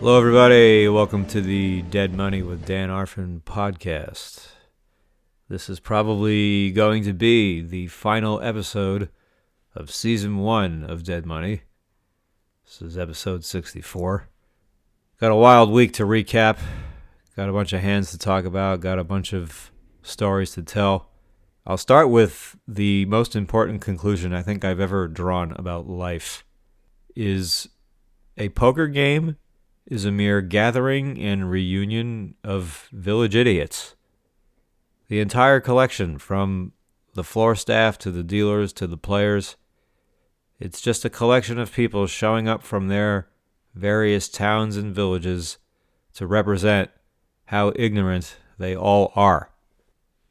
Hello, everybody. Welcome to the Dead Money with Dan Arfin podcast. This is probably going to be the final episode of Season 1 of Dead Money. This is episode 64. Got a wild week to recap. Got a bunch of hands to talk about. Got a bunch of stories to tell. I'll start with the most important conclusion I think I've ever drawn about life. Is a poker game is a mere gathering and reunion of village idiots. The entire collection, from the floor staff to the dealers to the players, it's just a collection of people showing up from their various towns and villages to represent how ignorant they all are.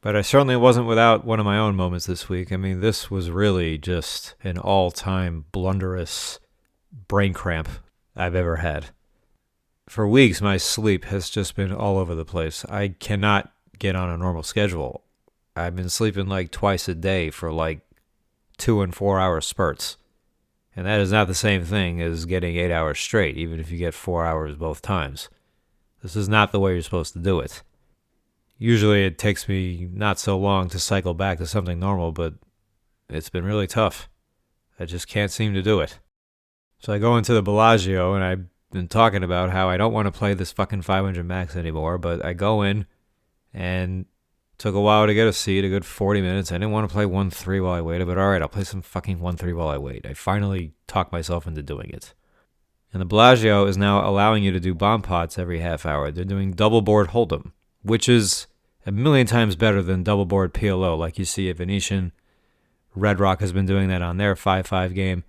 But I certainly wasn't without one of my own moments this week. I mean, this was really just an all-time blunderous brain cramp I've ever had. For weeks, my sleep has just been all over the place. I cannot get on a normal schedule. I've been sleeping like twice a day for like 2 and 4 hour spurts. And that is not the same thing as getting 8 hours straight, even if you get 4 hours both times. This is not the way you're supposed to do it. Usually it takes me not so long to cycle back to something normal, but it's been really tough. I just can't seem to do it. So I go into the Bellagio and I've been talking about how I don't want to play this fucking 500 max anymore, but I go in and took a while to get a seat, a good 40 minutes. I didn't want to play 1-3 while I waited, but all right, I'll play some fucking 1-3 while I wait. I finally talked myself into doing it. And the Bellagio is now allowing you to do bomb pots every half hour. They're doing double board hold'em, which is a million times better than double board PLO, like you see at Venetian. Red Rock has been doing that on their 5-5 game.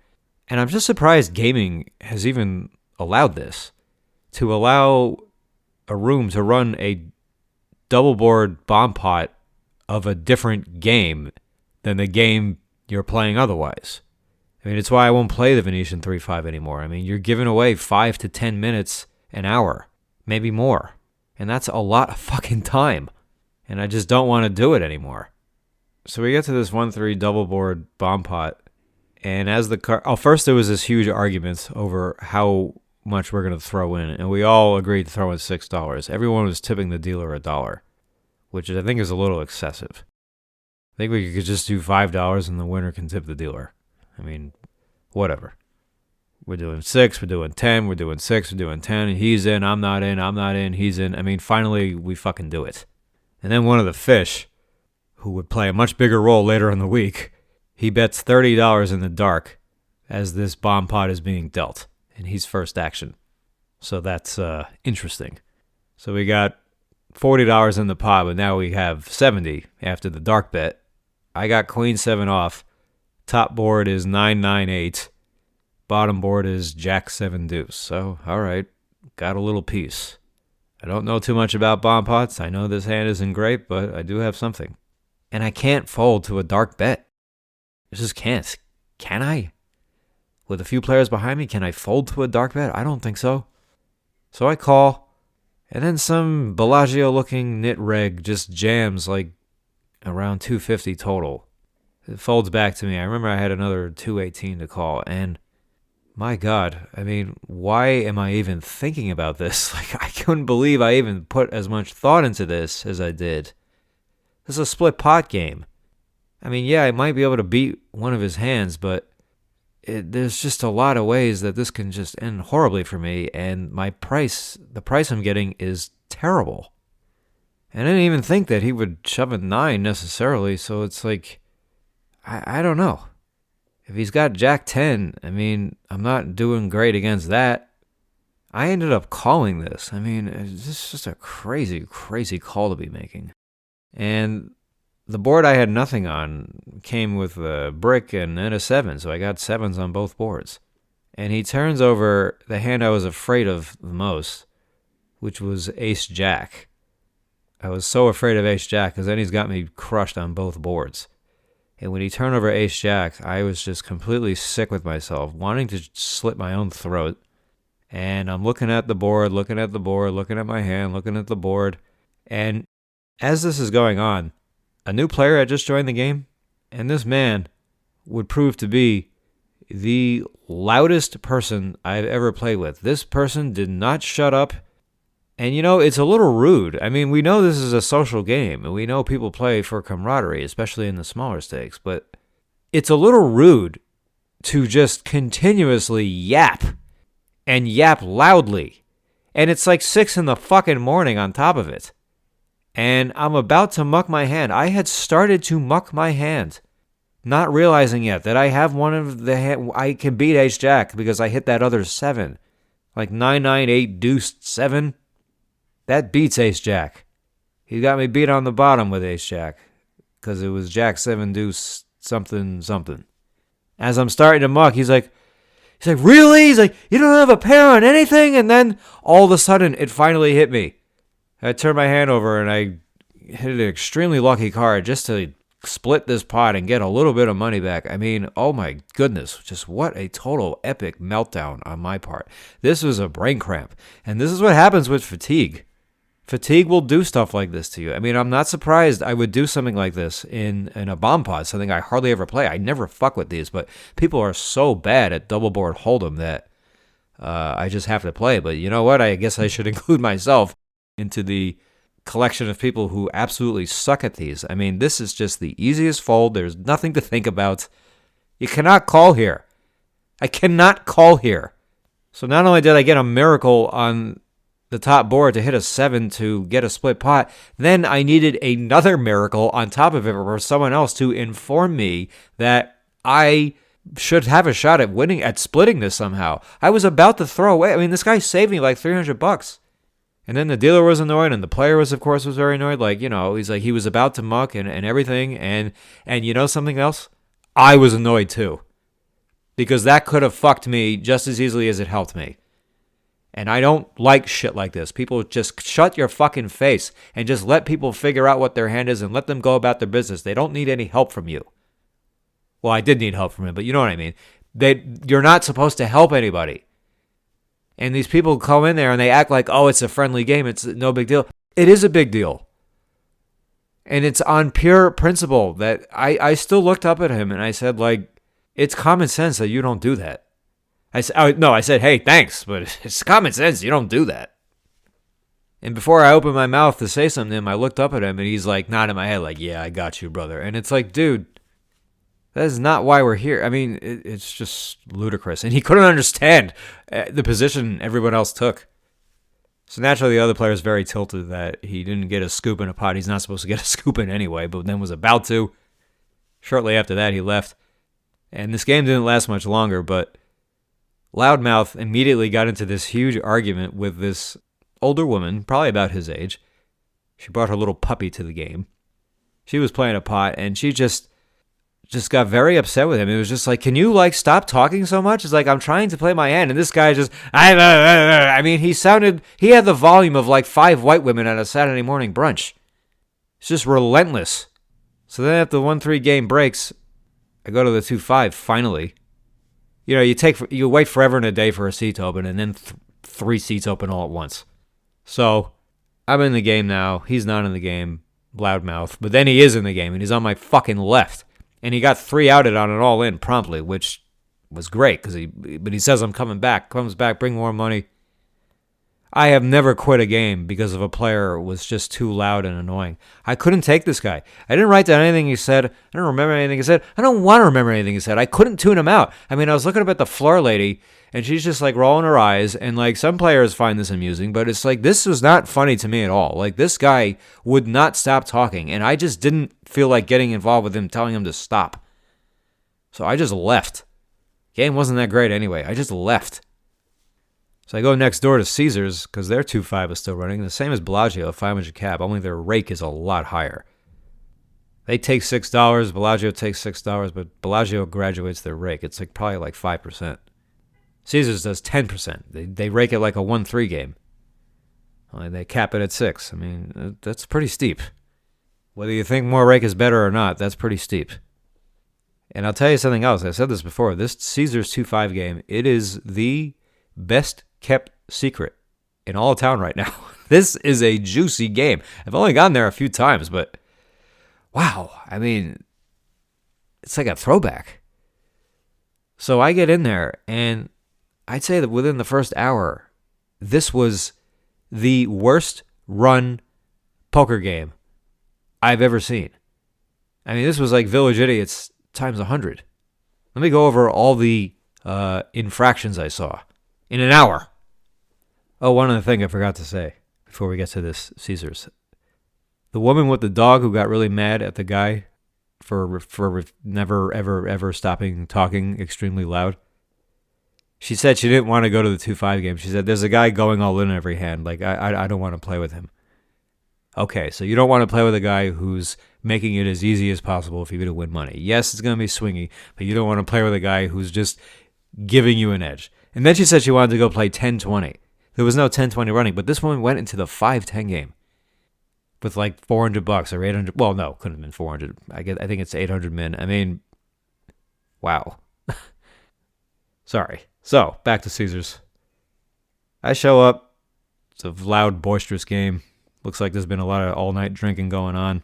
And I'm just surprised gaming has even allowed this, to allow a room to run a double board bomb pot of a different game than the game you're playing otherwise. I mean, it's why I won't play the Venetian 3-5 anymore. I mean, you're giving away 5 to 10 minutes an hour, maybe more. And that's a lot of fucking time. And I just don't want to do it anymore. So we get to this 1-3 double board bomb pot. And as first there was this huge argument over how much we're going to throw in, and we all agreed to throw in $6. Everyone was tipping the dealer $1, which I think is a little excessive. I think we could just do $5 and the winner can tip the dealer. I mean, whatever. We're doing 6, we're doing 10, we're doing 6, we're doing 10. He's in, I'm not in, he's in. I mean, finally, we fucking do it. And then one of the fish, who would play a much bigger role later in the week, he bets $30 in the dark as this bomb pot is being dealt. And he's first action. So that's interesting. So we got $40 in the pot, but now we have $70 after the dark bet. I got queen 7 off. Top board is 9-9-8. Bottom board is jack 7 deuce. So, all right, got a little piece. I don't know too much about bomb pots. I know this hand isn't great, but I do have something. And I can't fold to a dark bet. I just can't. Can I? With a few players behind me, can I fold to a dark bet? I don't think so. So I call, and then some Bellagio-looking nit reg just jams like around 250 total. It folds back to me. I remember I had another 218 to call, and my God, I mean, why am I even thinking about this? Like, I couldn't believe I even put as much thought into this as I did. This is a split pot game. I mean, yeah, I might be able to beat one of his hands, but there's just a lot of ways that this can just end horribly for me, and the price I'm getting is terrible. And I didn't even think that he would shove a 9 necessarily, so it's like, I don't know. If he's got jack 10, I mean, I'm not doing great against that. I ended up calling this. I mean, this is just a crazy, crazy call to be making. And the board I had nothing on came with a brick and then a 7, so I got 7s on both boards. And he turns over the hand I was afraid of the most, which was ace-jack. I was so afraid of ace-jack because then he's got me crushed on both boards. And when he turned over ace-jack, I was just completely sick with myself, wanting to slit my own throat. And I'm looking at the board, looking at my hand, looking at the board. And as this is going on, a new player had just joined the game, and this man would prove to be the loudest person I've ever played with. This person did not shut up. And, it's a little rude. I mean, we know this is a social game, and we know people play for camaraderie, especially in the smaller stakes, but it's a little rude to just continuously yap and yap loudly. And it's like 6 in the fucking morning on top of it. And I'm about to muck my hand. I had started to muck my hand, not realizing yet that I have one of the I can beat ace jack because I hit that other 7. Like 998 deuce 7. That beats ace jack. He got me beat on the bottom with ace jack because it was jack 7 deuce something something. As I'm starting to muck, he's like, really? He's like, you don't have a pair on anything? And then all of a sudden, it finally hit me. I turned my hand over and I hit an extremely lucky card just to split this pot and get a little bit of money back. I mean, oh my goodness, just what a total epic meltdown on my part. This was a brain cramp. And this is what happens with fatigue. Fatigue will do stuff like this to you. I mean, I'm not surprised I would do something like this in a bomb pod, something I hardly ever play. I never fuck with these, but people are so bad at double board hold'em that I just have to play. But you know what? I guess I should include myself into the collection of people who absolutely suck at these. I mean, this is just the easiest fold. There's nothing to think about. You cannot call here. I cannot call here. So not only did I get a miracle on the top board to hit a 7 to get a split pot, then I needed another miracle on top of it for someone else to inform me that I should have a shot at winning, at splitting this somehow. I was about to throw away. I mean, this guy saved me like $300. And then the dealer was annoyed, and the player was, of course, was very annoyed. Like, he's like, he was about to muck and everything. And you know something else? I was annoyed too. Because that could have fucked me just as easily as it helped me. And I don't like shit like this. People just shut your fucking face and just let people figure out what their hand is and let them go about their business. They don't need any help from you. Well, I did need help from him, but you know what I mean. You're not supposed to help anybody. And these people come in there and they act like, oh, it's a friendly game. It's no big deal. It is a big deal. And it's on pure principle that I still looked up at him and I said, like, it's common sense that you don't do that. I said, hey, thanks, but it's common sense. You don't do that. And before I opened my mouth to say something to him, I looked up at him and he's like nodding my head like, yeah, I got you, brother. And it's like, dude, that is not why we're here. I mean, it's just ludicrous. And he couldn't understand the position everyone else took. So naturally, the other player is very tilted that he didn't get a scoop in a pot. He's not supposed to get a scoop in anyway, but then was about to. Shortly after that, he left. And this game didn't last much longer, but Loudmouth immediately got into this huge argument with this older woman, probably about his age. She brought her little puppy to the game. She was playing a pot, and she just got very upset with him. It was just like, can you, like, stop talking so much? It's like, I'm trying to play my hand, and this guy just, I mean, he had the volume of, like, 5 white women at a Saturday morning brunch. It's just relentless. So then after the 1-3 game breaks, I go to the 2-5, finally. You wait forever and a day for a seat to open, and then 3 seats open all at once. So I'm in the game now. He's not in the game, Loudmouth. But then he is in the game, and he's on my fucking left. And he got 3 outed on an all-in promptly, which was great. But he says, I'm coming back. Comes back, bring more money. I have never quit a game because of a player who was just too loud and annoying. I couldn't take this guy. I didn't write down anything he said. I don't remember anything he said. I don't want to remember anything he said. I couldn't tune him out. I mean, I was looking up at the floor lady, and she's just like rolling her eyes. And like some players find this amusing, but it's like this was not funny to me at all. Like this guy would not stop talking, and I just didn't feel like getting involved with him, telling him to stop. So I just left. Game wasn't that great anyway. I just left. So I go next door to Caesars because their 2-5 is still running. The same as Bellagio, 500 cap, only their rake is a lot higher. They take $6, Bellagio takes $6, but Bellagio graduates their rake. It's like probably like 5%. Caesars does 10%. They rake it like a 1-3 game. Only they cap it at 6. I mean, that's pretty steep. Whether you think more rake is better or not, that's pretty steep. And I'll tell you something else. I said this before. This Caesars 2-5 game, it is the best kept secret in all of town right now. This is a juicy game. I've only gotten there a few times, but wow. I mean, it's like a throwback. So I get in there, and I'd say that within the first hour, this was the worst run poker game I've ever seen. I mean, this was like Village Idiots times 100. Let me go over all the infractions I saw in an hour. Oh, one other thing I forgot to say before we get to this Caesars. The woman with the dog who got really mad at the guy for never, ever, ever stopping talking extremely loud. She said she didn't want to go to the 2-5 game. She said, there's a guy going all in every hand. Like, I don't want to play with him. Okay, so you don't want to play with a guy who's making it as easy as possible for you to win money. Yes, it's going to be swingy, but you don't want to play with a guy who's just giving you an edge. And then she said she wanted to go play 10-20. There was no 10-20 running, but this woman went into the 5-10 game with like $400 or $800. Well, no, couldn't have been 400. I think it's 800 min. I mean, wow. Sorry. So, back to Caesars. I show up. It's a loud, boisterous game. Looks like there's been a lot of all-night drinking going on.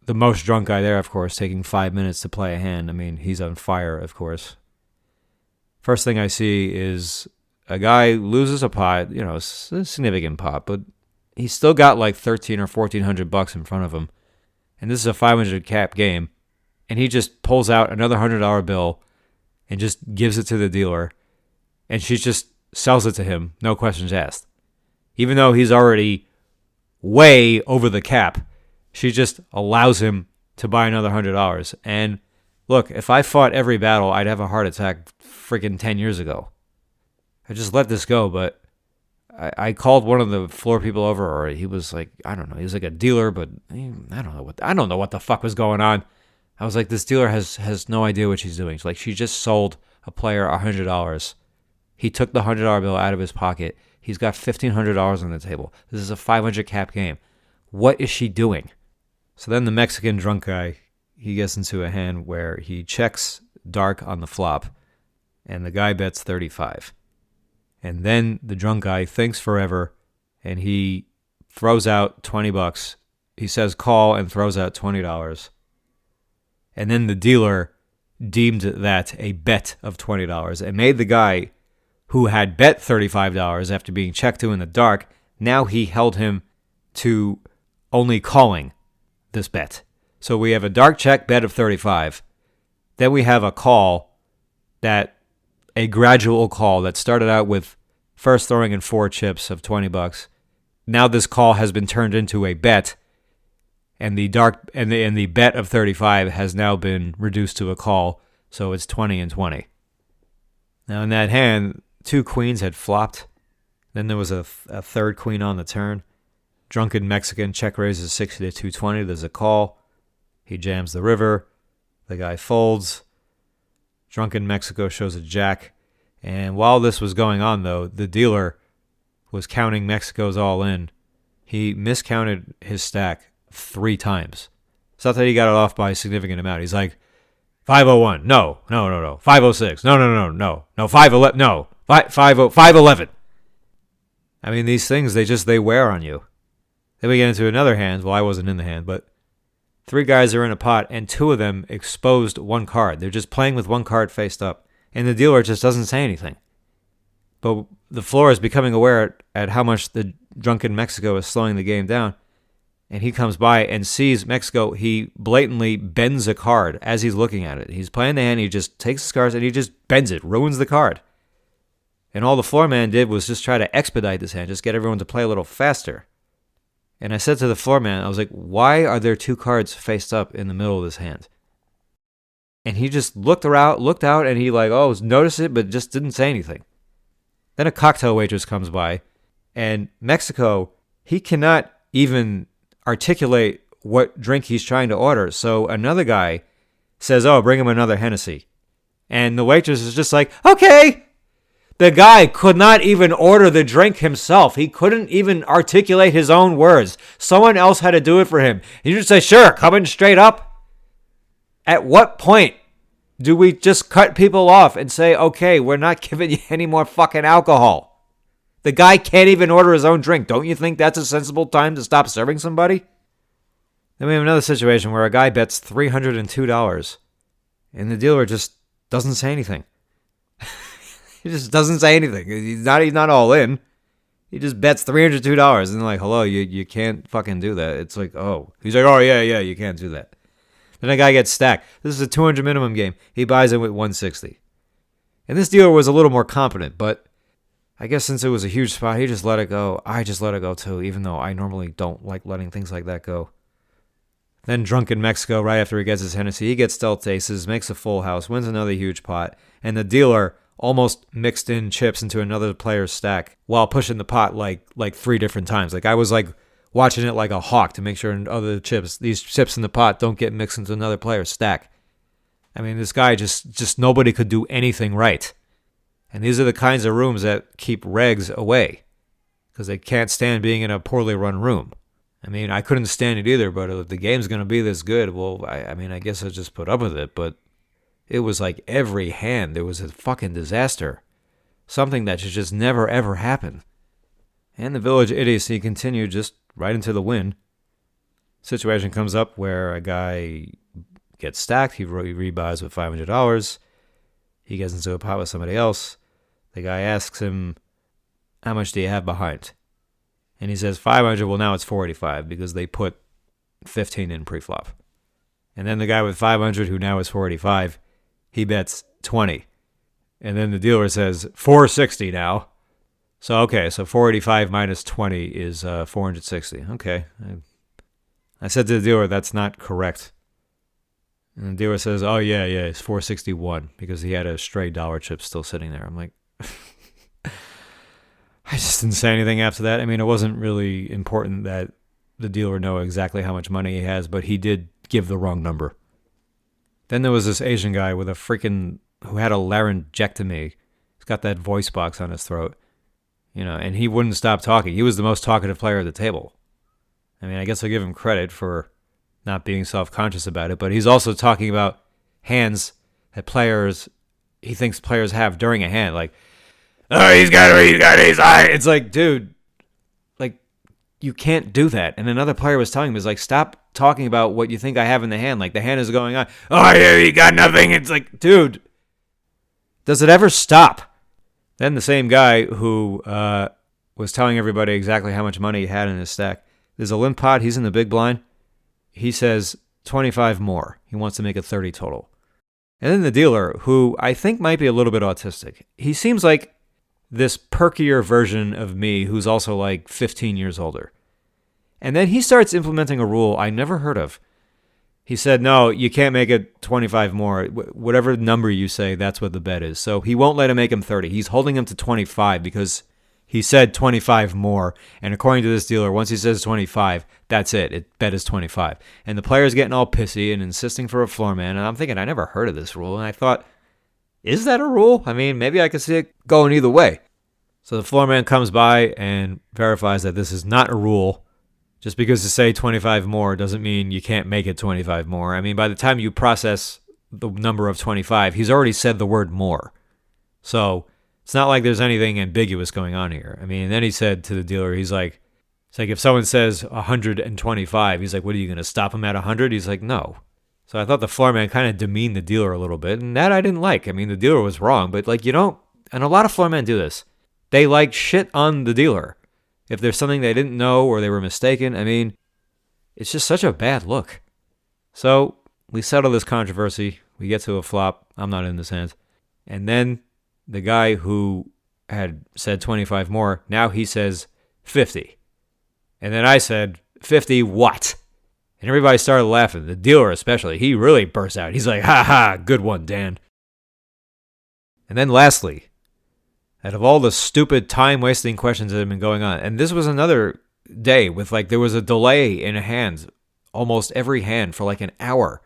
The most drunk guy there, of course, taking 5 minutes to play a hand. I mean, he's on fire, of course. First thing I see is a guy loses a pot, a significant pot, but he's still got like $1,300 or $1,400 in front of him. And this is a 500 cap game. And he just pulls out another $100 bill and just gives it to the dealer. And she just sells it to him, no questions asked. Even though he's already way over the cap, she just allows him to buy another $100. And look, if I fought every battle, I'd have a heart attack freaking 10 years ago. I just let this go, but I called one of the floor people over, or he was like, I don't know, he was like a dealer, but I don't know what the fuck was going on. I was like, this dealer has no idea what she's doing. Like, she just sold a player $100. He took the $100 bill out of his pocket. He's got $1,500 on the table. This is a 500 cap game. What is she doing? So then the Mexican drunk guy, he gets into a hand where he checks dark on the flop, and the guy bets 35. And then the drunk guy thinks forever, and he throws out $20. He says call and throws out $20. And then the dealer deemed that a bet of $20 and made the guy who had bet $35 after being checked to in the dark, now he held him to only calling this bet. So we have a dark check bet of 35. Then we have a call a gradual call that started out with first throwing in 4 chips of $20. Now this call has been turned into a bet, and the the bet of 35 has now been reduced to a call, so it's 20 and 20. Now in that hand, 2 queens had flopped. Then there was a third queen on the turn. Drunken Mexican check raises 60 to 220. There's a call. He jams the river. The guy folds. Drunken Mexico shows a jack. And while this was going on, though, the dealer was counting Mexico's all in. He miscounted his stack 3 times. It's not that he got it off by a significant amount. He's like, 501, no. 506, no. 511, no. 511. I mean, these things, they wear on you. Then we get into another hand. Well, I wasn't in the hand, but 3 guys are in a pot, and 2 of them exposed 1 card. They're just playing with 1 card faced up, and the dealer just doesn't say anything. But the floor is becoming aware at how much the drunken Mexico is slowing the game down, and he comes by and sees Mexico. He blatantly bends a card as he's looking at it. He's playing the hand. He just takes his cards and he just bends it, ruins the card. And all the floor man did was just try to expedite this hand, just get everyone to play a little faster. And I said to the floor man, I was like, why are there 2 cards faced up in the middle of this hand? And he just looked out, and he noticed it, but just didn't say anything. Then a cocktail waitress comes by, and Mexico, he cannot even articulate what drink he's trying to order. So another guy says, oh, bring him another Hennessy. And the waitress is just like, okay. The guy could not even order the drink himself. He couldn't even articulate his own words. Someone else had to do it for him. He just say, sure, coming straight up. At what point do we just cut people off and say, okay, we're not giving you any more fucking alcohol? The guy can't even order his own drink. Don't you think that's a sensible time to stop serving somebody? Then we have another situation where a guy bets $302, and the dealer just doesn't say anything. He just doesn't say anything. He's not all in. He just bets $302, and they're like, hello, you can't fucking do that. It's like, oh. He's like, oh, yeah, you can't do that. Then a guy gets stacked. This is a 200 minimum game. He buys in with 160. And this dealer was a little more competent, but I guess since it was a huge spot, he just let it go. I just let it go too, even though I normally don't like letting things like that go. Then Drunken Mexico, right after he gets his Hennessy, he gets stealth aces, makes a full house, wins another huge pot, and the dealer almost mixed in chips into another player's stack while pushing the pot like 3 different times. Like I was like watching it like a hawk to make sure these chips in the pot don't get mixed into another player's stack. I mean, this guy just nobody could do anything right. And these are the kinds of rooms that keep regs away because they can't stand being in a poorly run room. I mean, I couldn't stand it either, but if the game's going to be this good, well, I guess I'll just put up with it. But it was like every hand, there was a fucking disaster. Something that should just never, ever happen. And the village idiocy continued just right into the win. Situation comes up where a guy gets stacked. He rebuys with $500. He gets into a pot with somebody else. The guy asks him, how much do you have behind? And he says 500. Well, now it's 485 because they put 15 in pre-flop. And then the guy with 500, who now is 485, he bets 20. And then the dealer says 460 now. So 485 minus 20 is 460. Okay. I said to the dealer, that's not correct. And the dealer says, oh, yeah, it's 461 because he had a stray dollar chip still sitting there. I'm like, I just didn't say anything after that. I mean, it wasn't really important that the dealer know exactly how much money he has, but he did give the wrong number. Then there was this Asian guy with who had a laryngectomy. He's got that voice box on his throat, and he wouldn't stop talking. He was the most talkative player at the table. I mean, I guess I'll give him credit for not being self-conscious about it, but he's also talking about hands that he thinks players have during a hand, like, oh, he's got his eye. It's like, dude, like, you can't do that. And another player was telling him, like, stop talking about what you think I have in the hand. Like, the hand is going on. Oh, yeah, you got nothing. It's like, dude, does it ever stop? Then the same guy who was telling everybody exactly how much money he had in his stack. There's a limp pot. He's in the big blind. He says 25 more. He wants to make it 30 total. And then the dealer, who I think might be a little bit autistic, he seems like this perkier version of me who's also like 15 years older. And then he starts implementing a rule I never heard of. He said, no, you can't make it 25 more. Whatever number you say, that's what the bet is. So he won't let him make him 30. He's holding him to 25 because he said 25 more. And according to this dealer, once he says 25, that's it. Bet is 25. And the player's getting all pissy and insisting for a floor man. And I'm thinking, I never heard of this rule. And I thought, is that a rule? I mean, maybe I could see it going either way. So the floor man comes by and verifies that this is not a rule. Just because to say 25 more doesn't mean you can't make it 25 more. I mean, by the time you process the number of 25, he's already said the word more. So it's not like there's anything ambiguous going on here. I mean, and then he said to the dealer, it's like if someone says 125, he's like, what are you going to stop him at 100? He's like, no. So I thought the floor man kind of demeaned the dealer a little bit, and that I didn't like. I mean, the dealer was wrong, but like, you don't, and a lot of floor men do this. They like shit on the dealer. If there's something they didn't know or they were mistaken, I mean, it's just such a bad look. So we settle this controversy. We get to a flop. I'm not in this hand. And then the guy who had said 25 more, now he says 50. And then I said, 50 what? And everybody started laughing. The dealer especially. He really burst out. He's like, ha ha, good one, Dan. And then lastly, out of all the stupid time-wasting questions that have been going on, and this was another day with there was a delay in a hand, almost every hand for like an hour.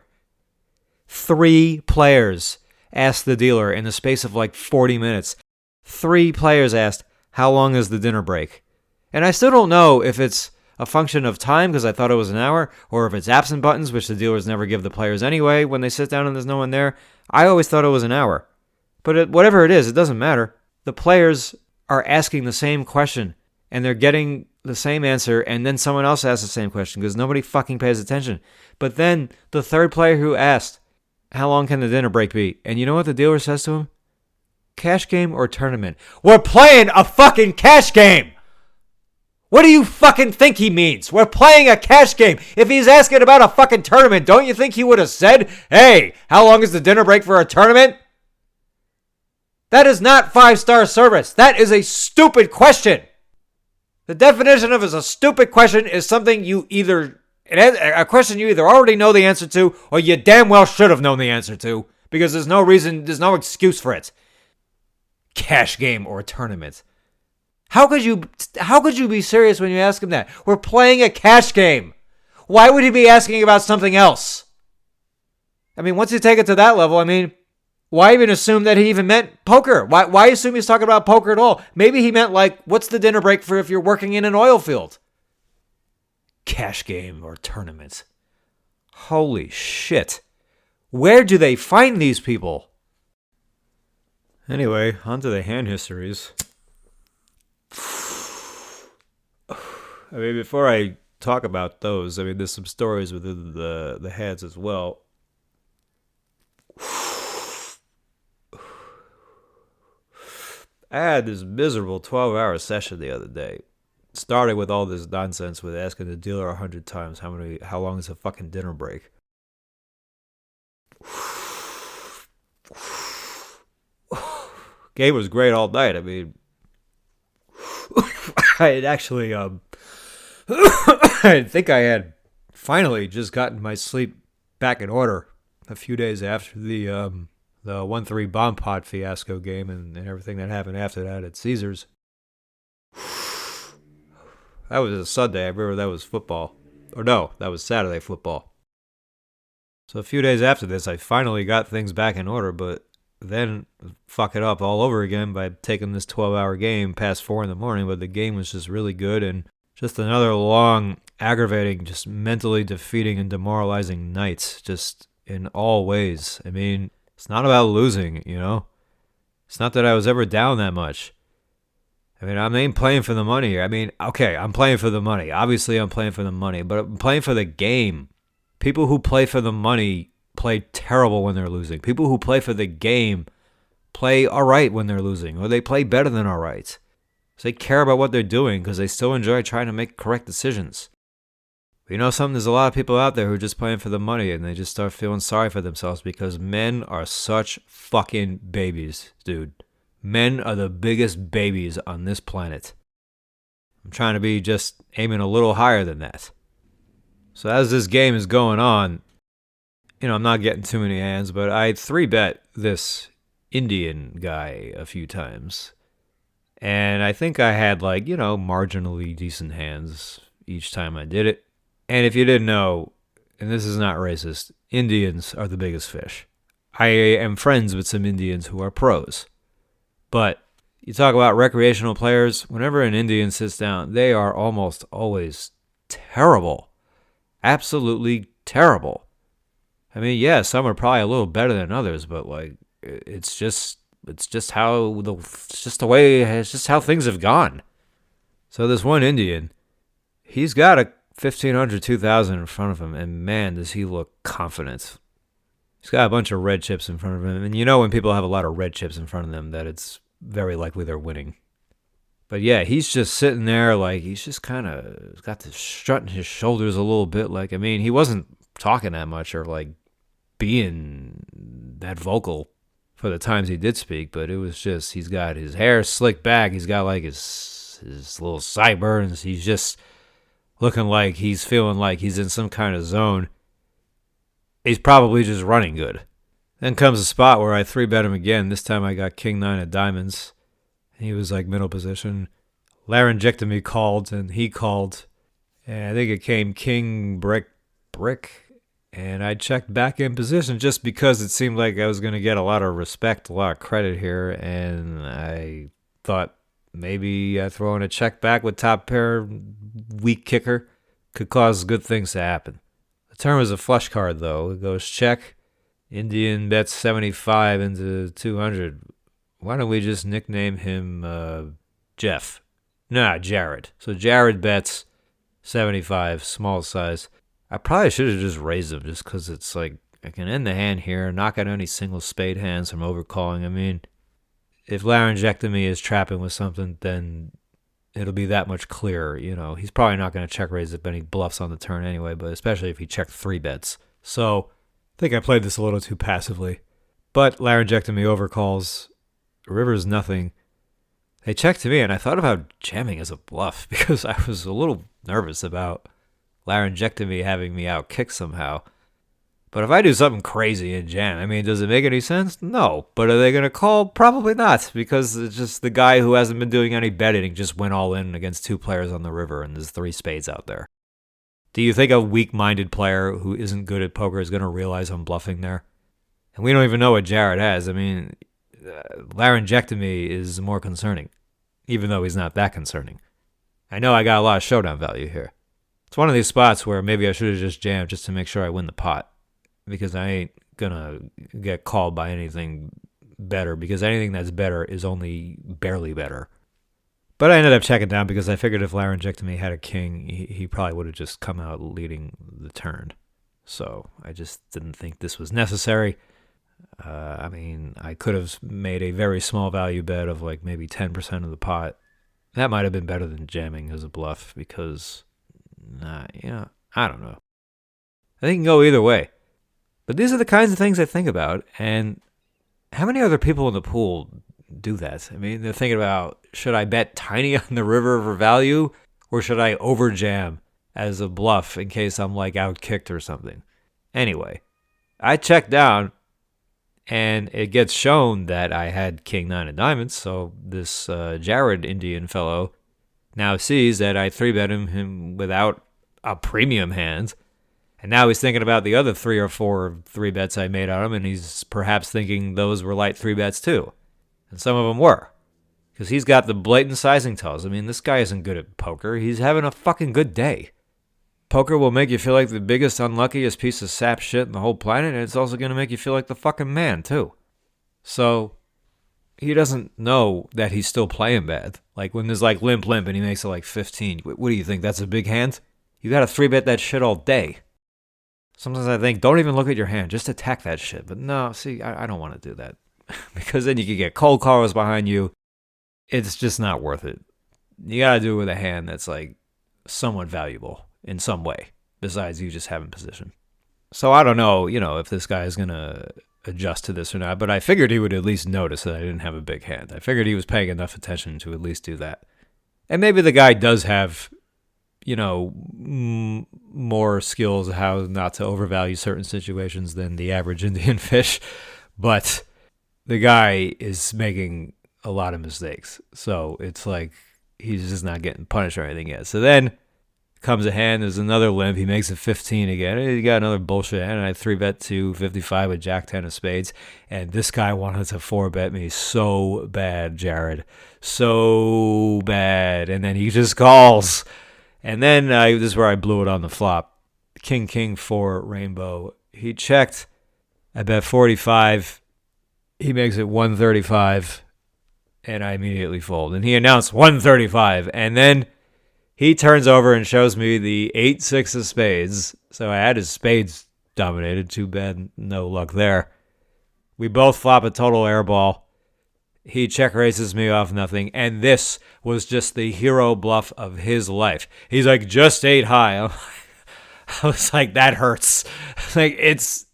3 players asked the dealer in the space of 40 minutes. 3 players asked, how long is the dinner break? And I still don't know if it's a function of time because I thought it was an hour, or if it's absent buttons, which the dealers never give the players anyway when they sit down and there's no one there. I always thought it was an hour. But whatever it is, it doesn't matter. The players are asking the same question, and they're getting the same answer, and then someone else asks the same question because nobody fucking pays attention. But then the third player who asked, how long can the dinner break be? And you know what the dealer says to him? Cash game or tournament? We're playing a fucking cash game! What do you fucking think he means? We're playing a cash game. If he's asking about a fucking tournament, don't you think he would have said, hey, how long is the dinner break for a tournament? That is not 5-star service. That is a stupid question. The definition of a stupid question is something a question you either already know the answer to or you damn well should have known the answer to because there's no excuse for it. Cash game or tournament. How could you be serious when you ask him that? We're playing a cash game. Why would he be asking about something else? I mean, once you take it to that level, I mean, why even assume that he even meant poker? Why assume he's talking about poker at all? Maybe he meant like, what's the dinner break for if you're working in an oil field? Cash game or tournament. Holy shit. Where do they find these people? Anyway, on to the hand histories. I mean, before I talk about those, I mean, there's some stories within the heads as well. I had this miserable 12-hour session the other day. Starting with all this nonsense with asking the dealer 100 times how long is a fucking dinner break. Game was great all night. I mean, I had actually, I think I had finally just gotten my sleep back in order a few days after the 1-3 bomb pot fiasco game and everything that happened after that at Caesars. That was a Sunday. I remember that was football. Or no, that was Saturday football. So a few days after this, I finally got things back in order, but then fuck it up all over again by taking this 12-hour game past 4 in the morning. But the game was just really good and just another long, aggravating, just mentally defeating and demoralizing night, just in all ways. I mean, it's not about losing, you know? It's not that I was ever down that much. I mean, I'm ain't playing for the money here. I mean, okay, I'm playing for the money. Obviously, I'm playing for the money, but I'm playing for the game. People who play for the money play terrible when they're losing. People who play for the game play all right when they're losing, or they play better than all right. So they care about what they're doing because they still enjoy trying to make correct decisions. But you know something? There's a lot of people out there who are just playing for the money, and they just start feeling sorry for themselves because men are such fucking babies, dude. Men are the biggest babies on this planet. I'm trying to be just aiming a little higher than that. So as this game is going on, you know, I'm not getting too many hands, but I 3-bet this Indian guy a few times. And I think I had like, you know, marginally decent hands each time I did it. And if you didn't know, and this is not racist, Indians are the biggest fish. I am friends with some Indians who are pros. But you talk about recreational players, whenever an Indian sits down, they are almost always terrible. Absolutely terrible. I mean, yeah, some are probably a little better than others, but like it's just how things have gone. So this one Indian, he's got a 1,500, 2,000 in front of him, and man, does he look confident. He's got a bunch of red chips in front of him, and you know when people have a lot of red chips in front of them that it's very likely they're winning. But yeah, he's just sitting there like he's just kind of got to strutting his shoulders a little bit. Like, I mean, he wasn't talking that much or like being that vocal for the times he did speak, but it was just, he's got his hair slicked back. He's got like his little sideburns. He's just looking like he's feeling like he's in some kind of zone. He's probably just running good. Then comes a spot where I 3-bet him again. This time I got king 9 of diamonds. He was like middle position. Laryngectomy called, and he called. And I think it came king brick. And I checked back in position just because it seemed like I was going to get a lot of respect, a lot of credit here. And I thought maybe throwing a check back with top pair, weak kicker, could cause good things to happen. The turn was a flush card, though. It goes check. Indian bets 75 into 200. Why don't we just nickname him Jeff? Nah, Jared. So Jared bets 75, small size. I probably should have just raised him just because it's like, I can end the hand here, knock out any single spade hands from overcalling. I mean, if laryngectomy is trapping with something, then it'll be that much clearer. He's probably not going to check raise if any bluffs on the turn anyway, but especially if he checked 3-bets. So I think I played this a little too passively. But laryngectomy overcalls. River's nothing. They checked to me, and I thought about jamming as a bluff because I was a little nervous about laryngectomy having me out kicked somehow. But if I do something crazy and jam, I mean, does it make any sense? No. But are they going to call? Probably not, because it's just the guy who hasn't been doing any betting just went all in against 2 players on the river, and there's 3 spades out there. Do you think a weak-minded player who isn't good at poker is going to realize I'm bluffing there? And we don't even know what Jared has. I mean, laryngectomy is more concerning, even though he's not that concerning. I know I got a lot of showdown value here. It's one of these spots where maybe I should have just jammed just to make sure I win the pot, because I ain't gonna get called by anything better, because anything that's better is only barely better. But I ended up checking down because I figured if laryngectomy had a king, he probably would have just come out leading the turn. So I just didn't think this was necessary. I mean, I could have made a very small value bet of like maybe 10% of the pot. That might have been better than jamming as a bluff because, I don't know. I think it can go either way. But these are the kinds of things I think about. And how many other people in the pool do that? I mean, they're thinking about, should I bet tiny on the river for value, or should I overjam as a bluff in case I'm like out kicked or something? Anyway, I checked down, and it gets shown that I had king 9 of diamonds. So this Jared Indian fellow now sees that I 3-bet him without a premium hand. And now he's thinking about the other 3 or 4 3-bets I made on him, and he's perhaps thinking those were light 3-bets too. And some of them were. Because he's got the blatant sizing tells. I mean, this guy isn't good at poker. He's having a fucking good day. Poker will make you feel like the biggest, unluckiest piece of sap shit in the whole planet, and it's also going to make you feel like the fucking man, too. So, he doesn't know that he's still playing bad. Like, when there's like limp, and he makes it like 15. What do you think? That's a big hand? You got to 3-bet that shit all day. Sometimes I think, don't even look at your hand. Just attack that shit. But no, see, I don't want to do that. Because then you could get cold callers behind you. It's just not worth it. You got to do it with a hand that's like somewhat valuable in some way, besides you just having position. So I don't know, if this guy is going to adjust to this or not, but I figured he would at least notice that I didn't have a big hand. I figured he was paying enough attention to at least do that. And maybe the guy does have, more skills how not to overvalue certain situations than the average Indian fish, but the guy is making a lot of mistakes. So it's like he's just not getting punished or anything yet. So then comes a hand, there's another limp, he makes it 15 again. He got another bullshit hand, and I 3-bet to 55 with Jack 10 of spades. And this guy wanted to 4-bet me so bad, Jared. So bad. And then he just calls. And then this is where I blew it on the flop. King 4 rainbow. He checked. I bet 45. He makes it 135. And I immediately fold. And he announced 135. And then he turns over and shows me the 8-6 of spades. So I had his spades dominated. Too bad, no luck there. We both flop a total airball. He check raises me off nothing. And this was just the hero bluff of his life. He's like, just 8 high. I was like, that hurts. Like, it's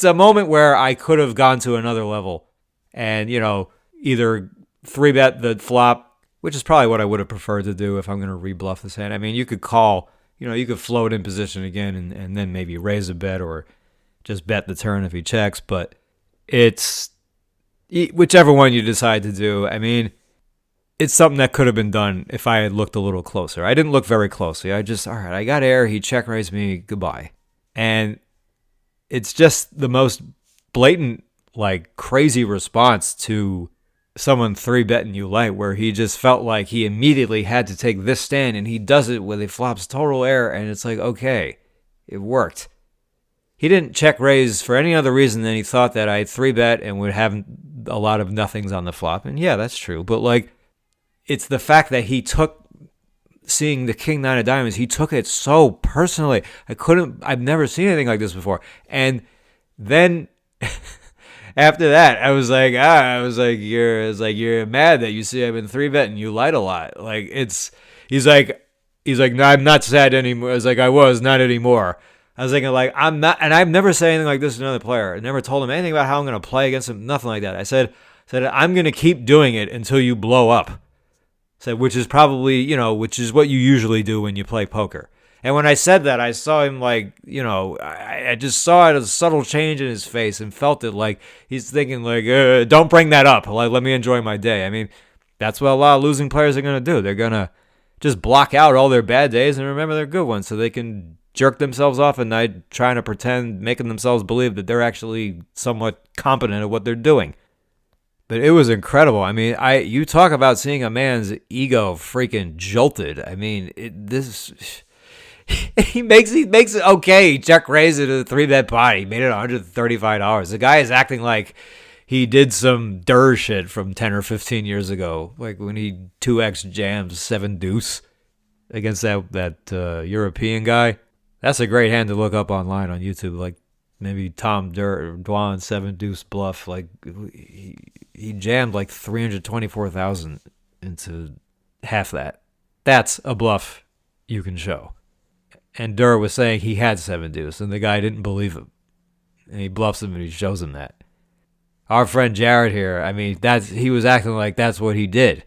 a moment where I could have gone to another level and, either 3-bet the flop, which is probably what I would have preferred to do if I'm going to rebluff this hand. I mean, you could call, you could float in position again and then maybe raise a bet or just bet the turn if he checks. But it's whichever one you decide to do. I mean, it's something that could have been done if I had looked a little closer. I didn't look very closely. All right, I got air. He check raised me. Goodbye. And it's just the most blatant, like, crazy response to someone 3-betting you light, where he just felt like he immediately had to take this stand, and he does it with a flops total air, and it's like, okay, it worked. He didn't check raise for any other reason than he thought that I 3-bet and would have a lot of nothings on the flop. And yeah, that's true. But like, it's the fact that he took seeing the king 9 of diamonds, he took it so personally. I've never seen anything like this before. And Then after that, you're mad that you see I've been 3-betting. You lied a lot. Like he's like, no, I'm not sad anymore. I was like, I was not anymore. I was thinking like, I'm not, and I've never said anything like this to another player. I never told him anything about how I'm going to play against him. Nothing like that. I said I'm going to keep doing it until you blow up. Said, which is probably, which is what you usually do when you play poker. And when I said that, I saw him like, I just saw it as a subtle change in his face and felt it like he's thinking like, don't bring that up. Like, let me enjoy my day. I mean, that's what a lot of losing players are going to do. They're going to just block out all their bad days and remember their good ones so they can jerk themselves off at night trying to pretend, making themselves believe that they're actually somewhat competent at what they're doing. But it was incredible. I mean, you talk about seeing a man's ego freaking jolted. I mean, he makes it okay. He check raised it to the 3-bet pot. He made it $135. The guy is acting like he did some Durr shit from 10 or 15 years ago, like when he 2x jams 7 deuce against that European guy. That's a great hand to look up online on YouTube, like maybe Tom Dwan 7 deuce bluff. Like he jammed like 324,000 into half that. That's a bluff you can show. And Durr was saying he had 7 deuce, and the guy didn't believe him. And he bluffs him and he shows him that. Our friend Jared here, I mean, he was acting like that's what he did.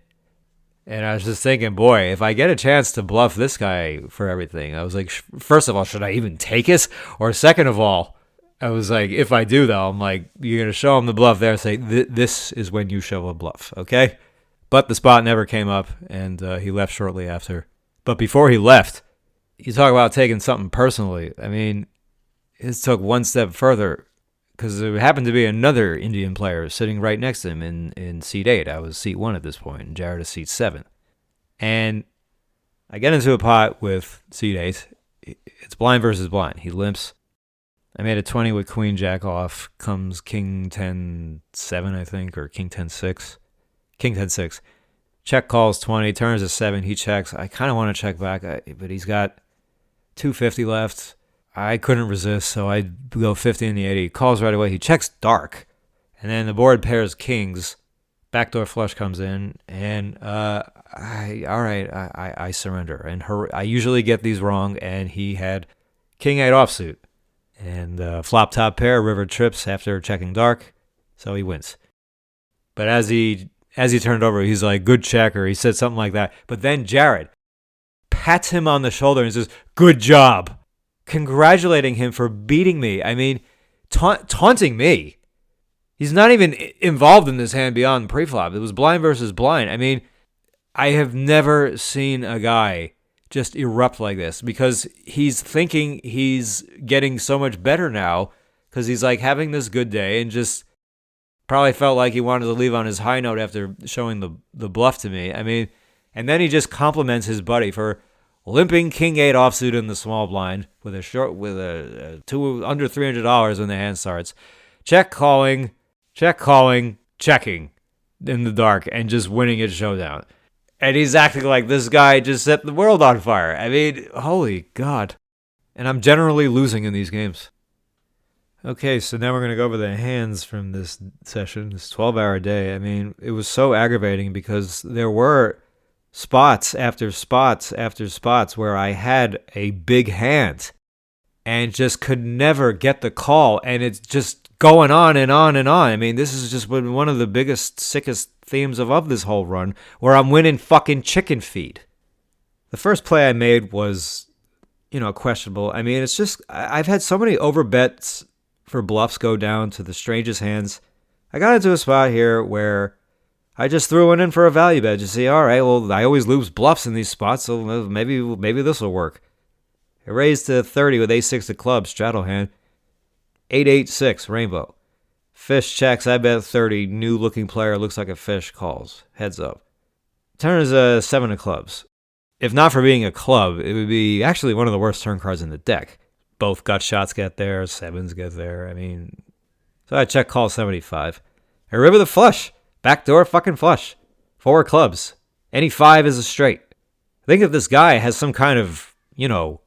And I was just thinking, boy, if I get a chance to bluff this guy for everything, I was like, first of all, should I even take it? Or second of all, I was like, if I do, though, I'm like, you're going to show him the bluff there, say, this is when you show a bluff, okay? But the spot never came up, and he left shortly after. But before he left, you talk about taking something personally. I mean, it took one step further because there happened to be another Indian player sitting right next to him in seat 8. I was seat 1 at this point, and Jared is seat 7. And I get into a pot with seat 8. It's blind versus blind. He limps. I made a 20 with queen jack off. Comes king 10-7, I think, or king 10-6. King 10-6. Check calls 20, turns to 7. He checks. I kind of want to check back, but he's got 250 left. I couldn't resist, so I go 50 in the 80. He calls right away. He checks dark. And then the board pairs kings. Backdoor flush comes in. And I surrender. And I usually get these wrong. And he had king 8 offsuit. And flop top pair, river trips after checking dark. So he wins. But as he turned over, he's like, good checker. He said something like that. But then Jared pats him on the shoulder and says, good job. Congratulating him for beating me. I mean, taunting me. He's not even involved in this hand beyond preflop. It was blind versus blind. I mean, I have never seen a guy just erupt like this because he's thinking he's getting so much better now because he's like having this good day and just probably felt like he wanted to leave on his high note after showing the bluff to me. I mean, and then he just compliments his buddy for limping king 8 offsuit in the small blind with a under $300 when the hand starts. Check calling, checking in the dark, and just winning at showdown. And he's acting like this guy just set the world on fire. I mean, holy God. And I'm generally losing in these games. Okay, so now we're going to go over the hands from this session, this 12-hour day. I mean, it was so aggravating because there were spots after spots after spots where I had a big hand and just could never get the call, and it's just going on and on and on. I mean, this has just been one of the biggest, sickest themes of this whole run, where I'm winning fucking chicken feed. The first play I made was, questionable. I mean, it's just, I've had so many overbets for bluffs go down to the strangest hands. I got into a spot here where I just threw it in for a value bet. Just see, all right, well, I always lose bluffs in these spots, so maybe this will work. I raised to 30 with ace-6 of clubs, straddle hand. 8-8-6, rainbow. Fish checks, I bet 30. New looking player, looks like a fish, calls. Heads up. Turn is a 7 of clubs. If not for being a club, it would be actually one of the worst turn cards in the deck. Both gut shots get there, sevens get there. I mean, so I check call 75. I river the flush. Backdoor fucking flush. 4 clubs. Any 5 is a straight. I think if this guy has some kind of,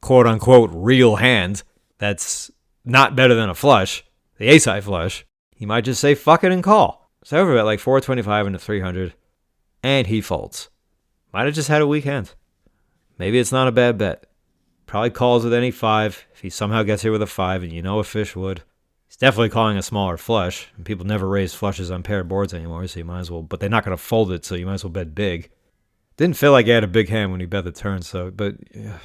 quote unquote real hand that's not better than a flush, the ace-high flush, he might just say fuck it and call. So over at like 425 into 300, and he folds. Might have just had a weak hand. Maybe it's not a bad bet. Probably calls with any 5 if he somehow gets here with a 5, and you know a fish would. He's definitely calling a smaller flush, and people never raise flushes on paired boards anymore, so you might as well, but they're not going to fold it, so you might as well bet big. Didn't feel like he had a big hand when he bet the turn, so, but yeah,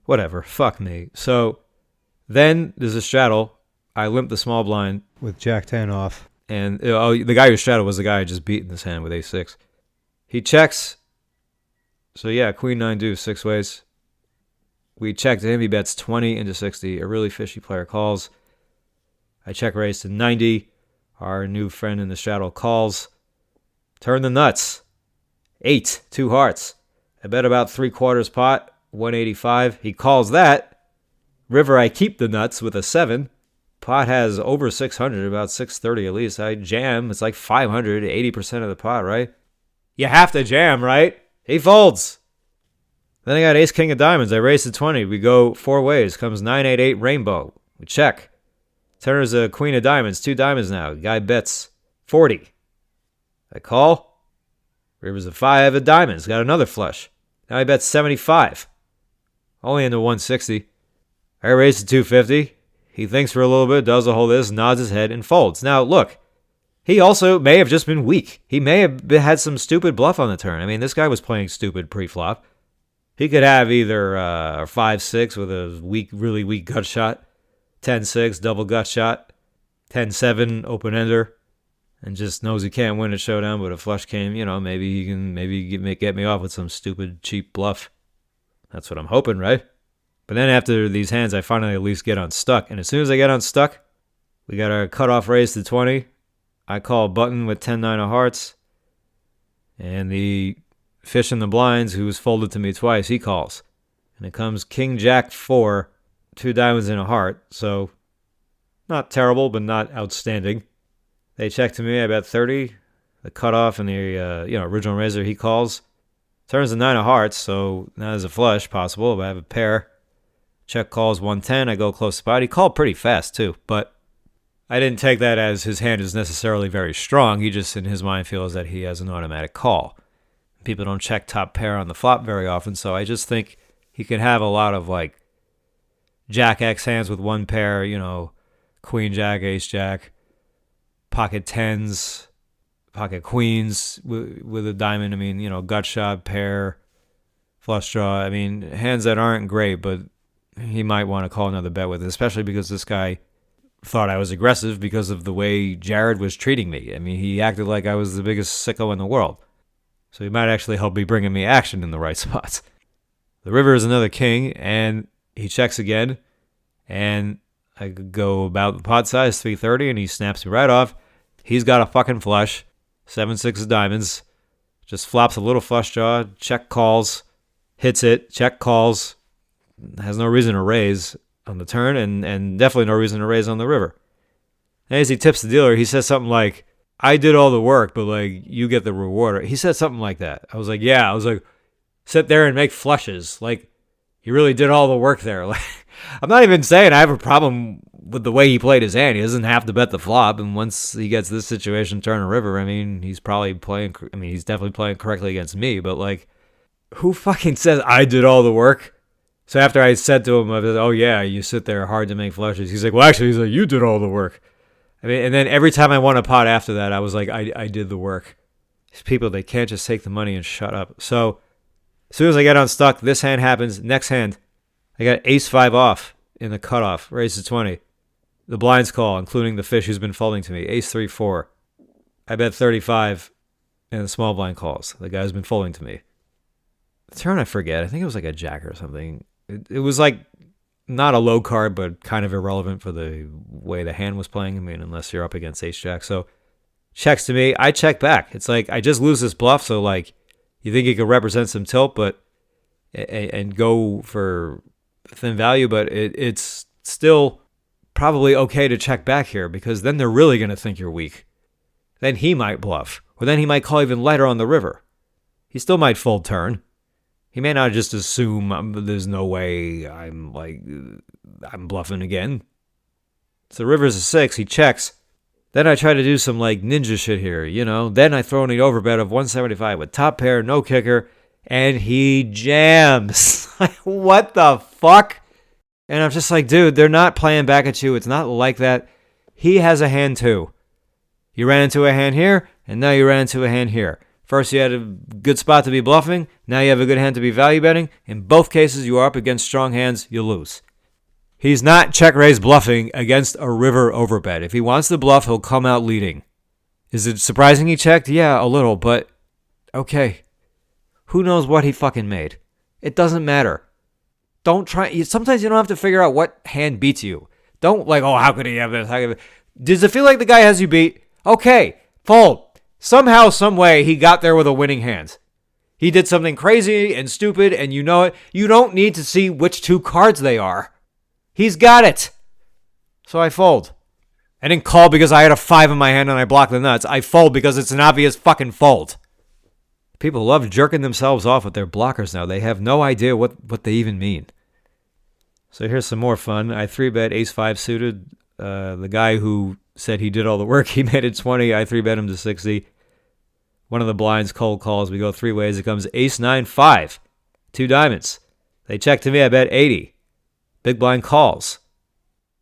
whatever, fuck me. So then there's a straddle. I limp the small blind with Jack 10 off, and the guy who straddled was the guy I just beat in this hand with ace-6. He checks, so yeah, queen 9 deuce, 6 ways. We check to him, he bets 20 into 60. A really fishy player calls. I check raise to 90. Our new friend in the straddle calls. Turn the nuts. 8, 2 hearts. I bet about 3/4 pot, 185. He calls that. River, I keep the nuts with a 7. Pot has over 600, about 630 at least. I jam. It's like 500, 80% of the pot, right? You have to jam, right? He folds. Then I got ace king of diamonds. I raise to 20. We go 4 ways. Comes 988 rainbow. We check. Turner's a queen of diamonds. 2 diamonds now. Guy bets 40. I call. River's a 5 of diamonds. Got another flush. Now I bet 75. Only into 160. I raise to 250. He thinks for a little bit, does a whole this, nods his head, and folds. Now look, he also may have just been weak. He may have had some stupid bluff on the turn. I mean, this guy was playing stupid pre-flop. He could have either 5-6 with a weak, really weak gut shot, 10-6 double gut shot, 10-7 open ender, and just knows he can't win a showdown. But a flush came, maybe he can get me off with some stupid cheap bluff. That's what I'm hoping, right? But then after these hands, I finally at least get unstuck, and as soon as I get unstuck, we got our cutoff raise to 20. I call button with 10-9 of hearts, and the fish in the blinds, who was folded to me twice, he calls. And it comes king jack 4, 2 diamonds and a heart. So not terrible, but not outstanding. They check to me. I bet 30. The cutoff and the original raiser, he calls. Turns to 9 of hearts, so now there's a flush possible, but I have a pair. Check calls 110. I go close spot. He called pretty fast too, but I didn't take that as his hand is necessarily very strong. He just, in his mind, feels that he has an automatic call. People don't check top pair on the flop very often, so I just think he could have a lot of like Jack X hands with one pair, Queen Jack, Ace Jack, pocket tens, pocket queens with a diamond. I mean, gut shot, pair, flush draw. I mean, hands that aren't great, but he might want to call another bet with it, especially because this guy thought I was aggressive because of the way Jared was treating me. I mean, he acted like I was the biggest sicko in the world. So he might actually help me bringing me action in the right spots. The river is another king, and he checks again, and I go about the pot size, 330, and he snaps me right off. He's got a fucking flush, 7-6 of diamonds, just flops a little flush draw, check calls, hits it, check calls, has no reason to raise on the turn, and definitely no reason to raise on the river. And as he tips the dealer, he says something like, I did all the work, but like you get the reward. He said something like that. I was like, yeah. I was like, sit there and make flushes. Like, you really did all the work there. Like, I'm not even saying I have a problem with the way he played his hand. He doesn't have to bet the flop. And once he gets this situation, turn a river, I mean, he's probably playing. I mean, he's definitely playing correctly against me. But like, who fucking says I did all the work? So after I said to him, I was, oh yeah, you sit there hard to make flushes. He's like, well, actually, he's like, you did all the work. I mean, and then every time I won a pot after that, I was like, I did the work. These people, they can't just take the money and shut up. So as soon as I get unstuck, this hand happens. Next hand, I got ace-5 off in the cutoff, raise to 20. The blinds call, including the fish who's been folding to me, ace-3, 4. I bet 35, and the small blind calls. The guy who's been folding to me. The turn I forget. I think it was like a jack or something. It was like not a low card, but kind of irrelevant for the way the hand was playing. I mean, unless you're up against ace-jack. So checks to me. I check back. It's like I just lose this bluff, so like you think you could represent some tilt, but and go for thin value, but it's still probably okay to check back here because then they're really going to think you're weak. Then he might bluff, or then he might call even lighter on the river. He still might fold turn. He may not just assume there's no way I'm bluffing again. So river's a 6. He checks. Then I try to do some like ninja shit here, Then I throw in an overbet of 175 with top pair, no kicker, and he jams. What the fuck? And I'm just like, dude, they're not playing back at you. It's not like that. He has a hand too. You ran into a hand here, and now you ran into a hand here. First, you had a good spot to be bluffing. Now you have a good hand to be value betting. In both cases, you are up against strong hands. You lose. He's not check-raise bluffing against a river overbet. If he wants to bluff, he'll come out leading. Is it surprising he checked? Yeah, a little, but okay. Who knows what he fucking made? It doesn't matter. Don't try. Sometimes you don't have to figure out what hand beats you. Don't like, oh, how could he have this? Does it feel like the guy has you beat? Okay, fold. Somehow, some way, he got there with a winning hand. He did something crazy and stupid, and you know it. You don't need to see which 2 cards they are. He's got it. So I fold. I didn't call because I had a 5 in my hand and I blocked the nuts. I fold because it's an obvious fucking fold. People love jerking themselves off with their blockers now. They have no idea what they even mean. So here's some more fun. I 3-bet ace-5 suited. The guy who said he did all the work, he made it 20. I 3-bet him to 60. One of the blinds cold calls. We go 3 ways. It comes ace-9-5. 2 diamonds. They check to me. I bet 80. Big blind calls.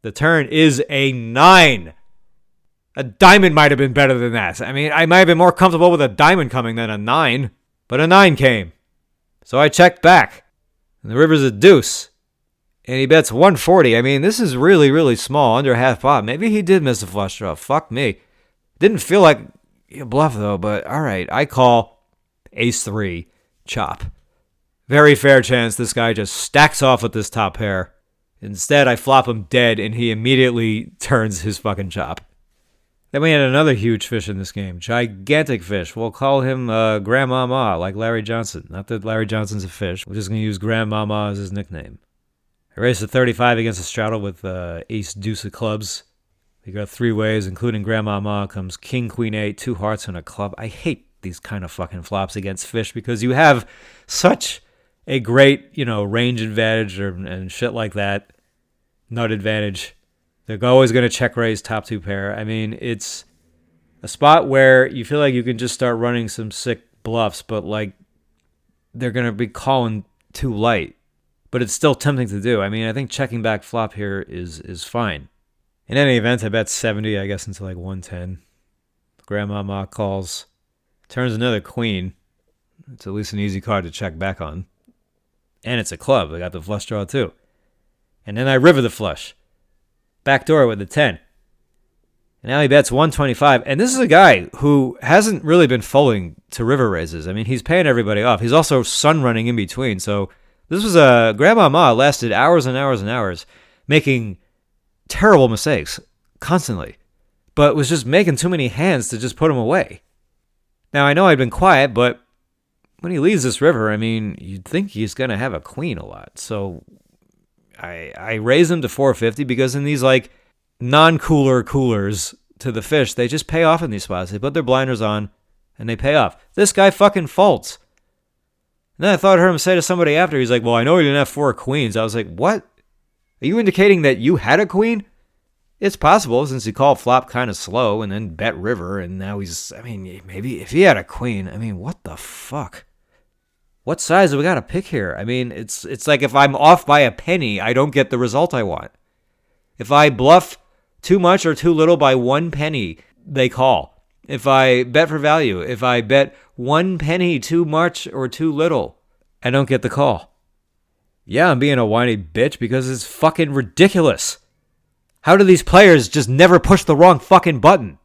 The turn is a 9. A diamond might have been better than that. I mean, I might have been more comfortable with a diamond coming than a 9. But a 9 came. So I checked back. And the river's a deuce. And he bets 140. I mean, this is really, really small, under half pot. Maybe he did miss a flush draw. Fuck me. Didn't feel like a bluff, though, but all right. I call ace-3, chop. Very fair chance this guy just stacks off with this top pair. Instead, I flop him dead, and he immediately turns his fucking chop. Then we had another huge fish in this game. Gigantic fish. We'll call him Grandmama, like Larry Johnson. Not that Larry Johnson's a fish. We're just going to use Grandmama as his nickname. I raced a 35 against a straddle with ace-deuce of clubs. We got 3 ways, including Grandmama. Comes king, queen, 8, 2 hearts, and a club. I hate these kind of fucking flops against fish because you have such a great, range advantage and shit like that. Nut advantage. They're always going to check raise top 2 pair. I mean, it's a spot where you feel like you can just start running some sick bluffs, but like they're going to be calling too light. But it's still tempting to do. I mean, I think checking back flop here is fine. In any event, I bet 70, I guess, into like 110. Grandmama calls. Turns another queen. It's at least an easy card to check back on. And it's a club. I got the flush draw too. And then I river the flush. Backdoor with the 10. And now he bets 125. And this is a guy who hasn't really been folding to river raises. I mean, he's paying everybody off. He's also sun running in between. So this was a Grandmama lasted hours and hours and hours making terrible mistakes constantly. But was just making too many hands to just put him away. Now, I know I'd been quiet, but when he leads this river, I mean, you'd think he's going to have a queen a lot. So I raise him to 450 because in these like non-cooler coolers to the fish, they just pay off in these spots. They put their blinders on and they pay off. This guy fucking folds. And then I thought I heard him say to somebody after, he's like, well, I know he didn't have 4 queens. I was like, what? Are you indicating that you had a queen? It's possible since he called flop kind of slow and then bet river. And now maybe if he had a queen, what the fuck? What size do we got to pick here? I mean, it's like if I'm off by a penny, I don't get the result I want. If I bluff too much or too little by 1 penny, they call. If I bet for value, if I bet 1 penny too much or too little, I don't get the call. Yeah, I'm being a whiny bitch because it's fucking ridiculous. How do these players just never push the wrong fucking button?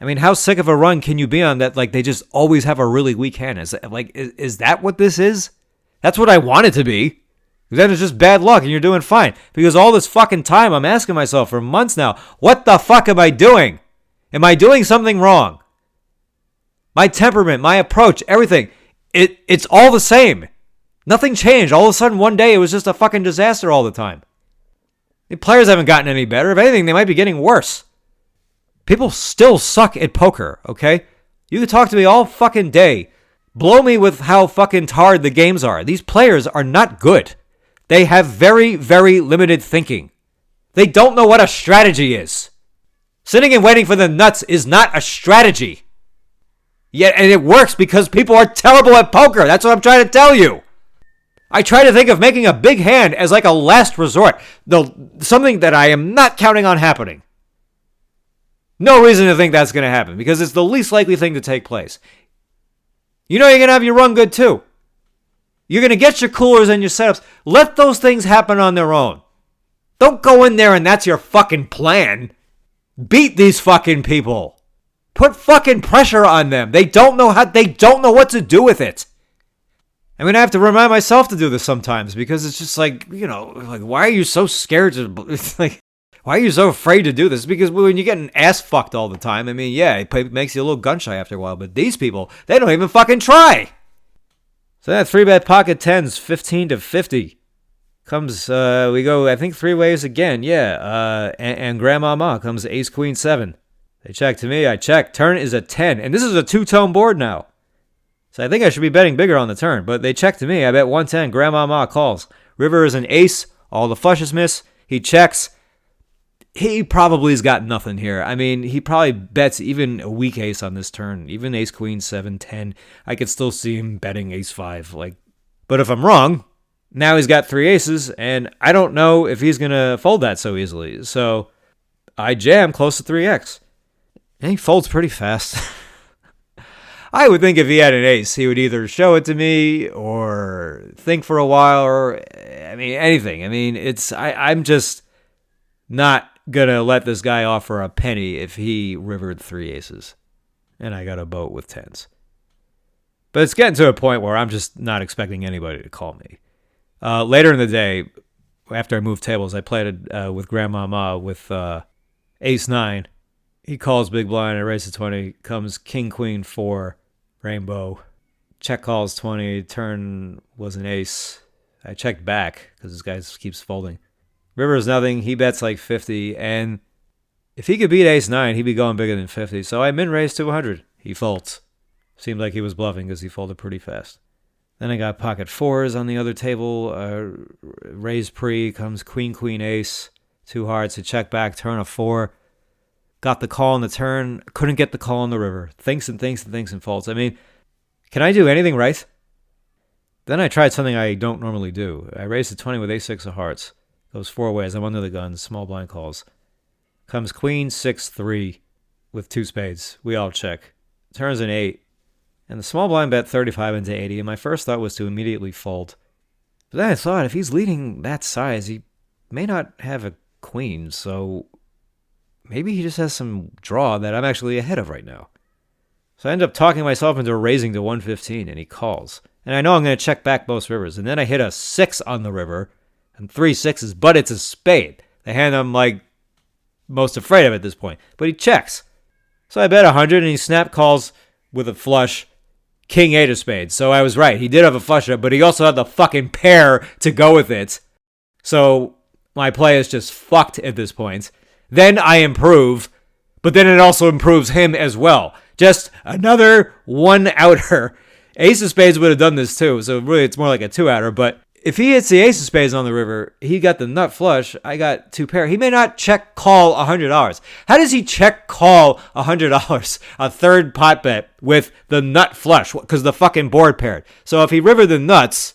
I mean, how sick of a run can you be on that, like, they just always have a really weak hand? Is that what this is? That's what I want it to be. Then it's just bad luck and you're doing fine. Because all this fucking time I'm asking myself for months now, what the fuck am I doing? Am I doing something wrong? My temperament, my approach, everything, it's all the same. Nothing changed. All of a sudden, one day, it was just a fucking disaster all the time. The players haven't gotten any better. If anything, they might be getting worse. People still suck at poker, okay? You can talk to me all fucking day. Blow me with how fucking tarred the games are. These players are not good. They have very, very limited thinking. They don't know what a strategy is. Sitting and waiting for the nuts is not a strategy. Yet, and it works because people are terrible at poker. That's what I'm trying to tell you. I try to think of making a big hand as like a last resort. Though something that I am not counting on happening. No reason to think that's going to happen because it's the least likely thing to take place. You know you're going to have your run good too. You're going to get your coolers and your setups. Let those things happen on their own. Don't go in there and that's your fucking plan. Beat these fucking people. Put fucking pressure on them. They don't know what to do with it. I'm going to have to remind myself to do this sometimes because it's just like, why are you so scared to, why are you so afraid to do this? Because when you get an ass fucked all the time, it makes you a little gun shy after a while. But these people, they don't even fucking try. So that 3-bet pocket 10s, 15 to 50. Comes, we go, I think 3 ways again. Yeah. And Grandmama comes ace, queen, 7. They check to me. I check. Turn is a 10. And this is a 2-tone board now. So I think I should be betting bigger on the turn. But they check to me. I bet 110. Grandmama calls. River is an ace. All the flushes miss. He checks. He probably has got nothing here. He probably bets even a weak ace on this turn. Even ace, queen, 7, 10. I could still see him betting ace 5. But if I'm wrong, now he's got 3 aces. And I don't know if he's going to fold that so easily. So I jam close to 3x. And he folds pretty fast. I would think if he had an ace, he would either show it to me or think for a while or, anything. I'm just not going to let this guy offer a penny if he rivered 3 aces. And I got a boat with 10s. But it's getting to a point where I'm just not expecting anybody to call me. Later in the day, after I moved tables, I played with Grandmama with ace 9. He calls big blind, I raise to 20, comes king, queen, 4, rainbow. Check calls 20, turn was an ace. I checked back because this guy keeps folding. River is nothing, he bets like 50, and if he could beat ace 9, he'd be going bigger than 50. So I min-raised to 100. He folds. Seemed like he was bluffing because he folded pretty fast. Then I got pocket 4s on the other table. Raise pre, comes queen, queen, ace. 2 hearts, a check back, turn a 4. Got the call on the turn. Couldn't get the call on the river. Thinks and folds. Can I do anything right? Then I tried something I don't normally do. I raised to 20 with ace 6 of hearts. Goes 4 ways. I'm under the gun. Small blind calls. Comes queen 6 3 with 2 spades. We all check. Turns an 8. And the small blind bet 35 into 80. And my first thought was to immediately fold. But then I thought if he's leading that size, he may not have a queen. So maybe he just has some draw that I'm actually ahead of right now. So I end up talking myself into raising to 115, and he calls. And I know I'm going to check back both rivers. And then I hit a 6 on the river, and 3 6s, but it's a spade. The hand I'm most afraid of at this point. But he checks. So I bet 100, and he snap calls with a flush, king 8 of spades. So I was right. He did have a flush up, but he also had the fucking pair to go with it. So my play is just fucked at this point. Then I improve, but then it also improves him as well. Just another 1-outer. Ace of spades would have done this too, so really it's more like a 2-outer. But if he hits the ace of spades on the river, he got the nut flush, I got 2 pair. He may not check call $100. How does he check call $100? A third pot bet with the nut flush, because the fucking board paired. So if he rivered the nuts,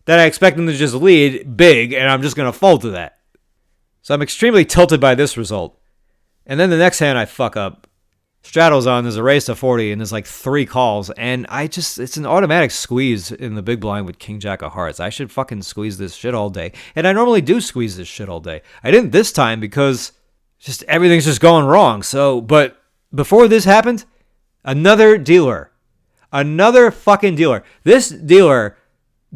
then I expect him to just lead big, and I'm just going to fold to that. So I'm extremely tilted by this result. And then the next hand I fuck up. Straddle's on, there's a raise to 40, and there's 3 calls. And it's an automatic squeeze in the big blind with king jack of hearts. I should fucking squeeze this shit all day. And I normally do squeeze this shit all day. I didn't this time because just everything's just going wrong. But before this happened, another fucking dealer. This dealer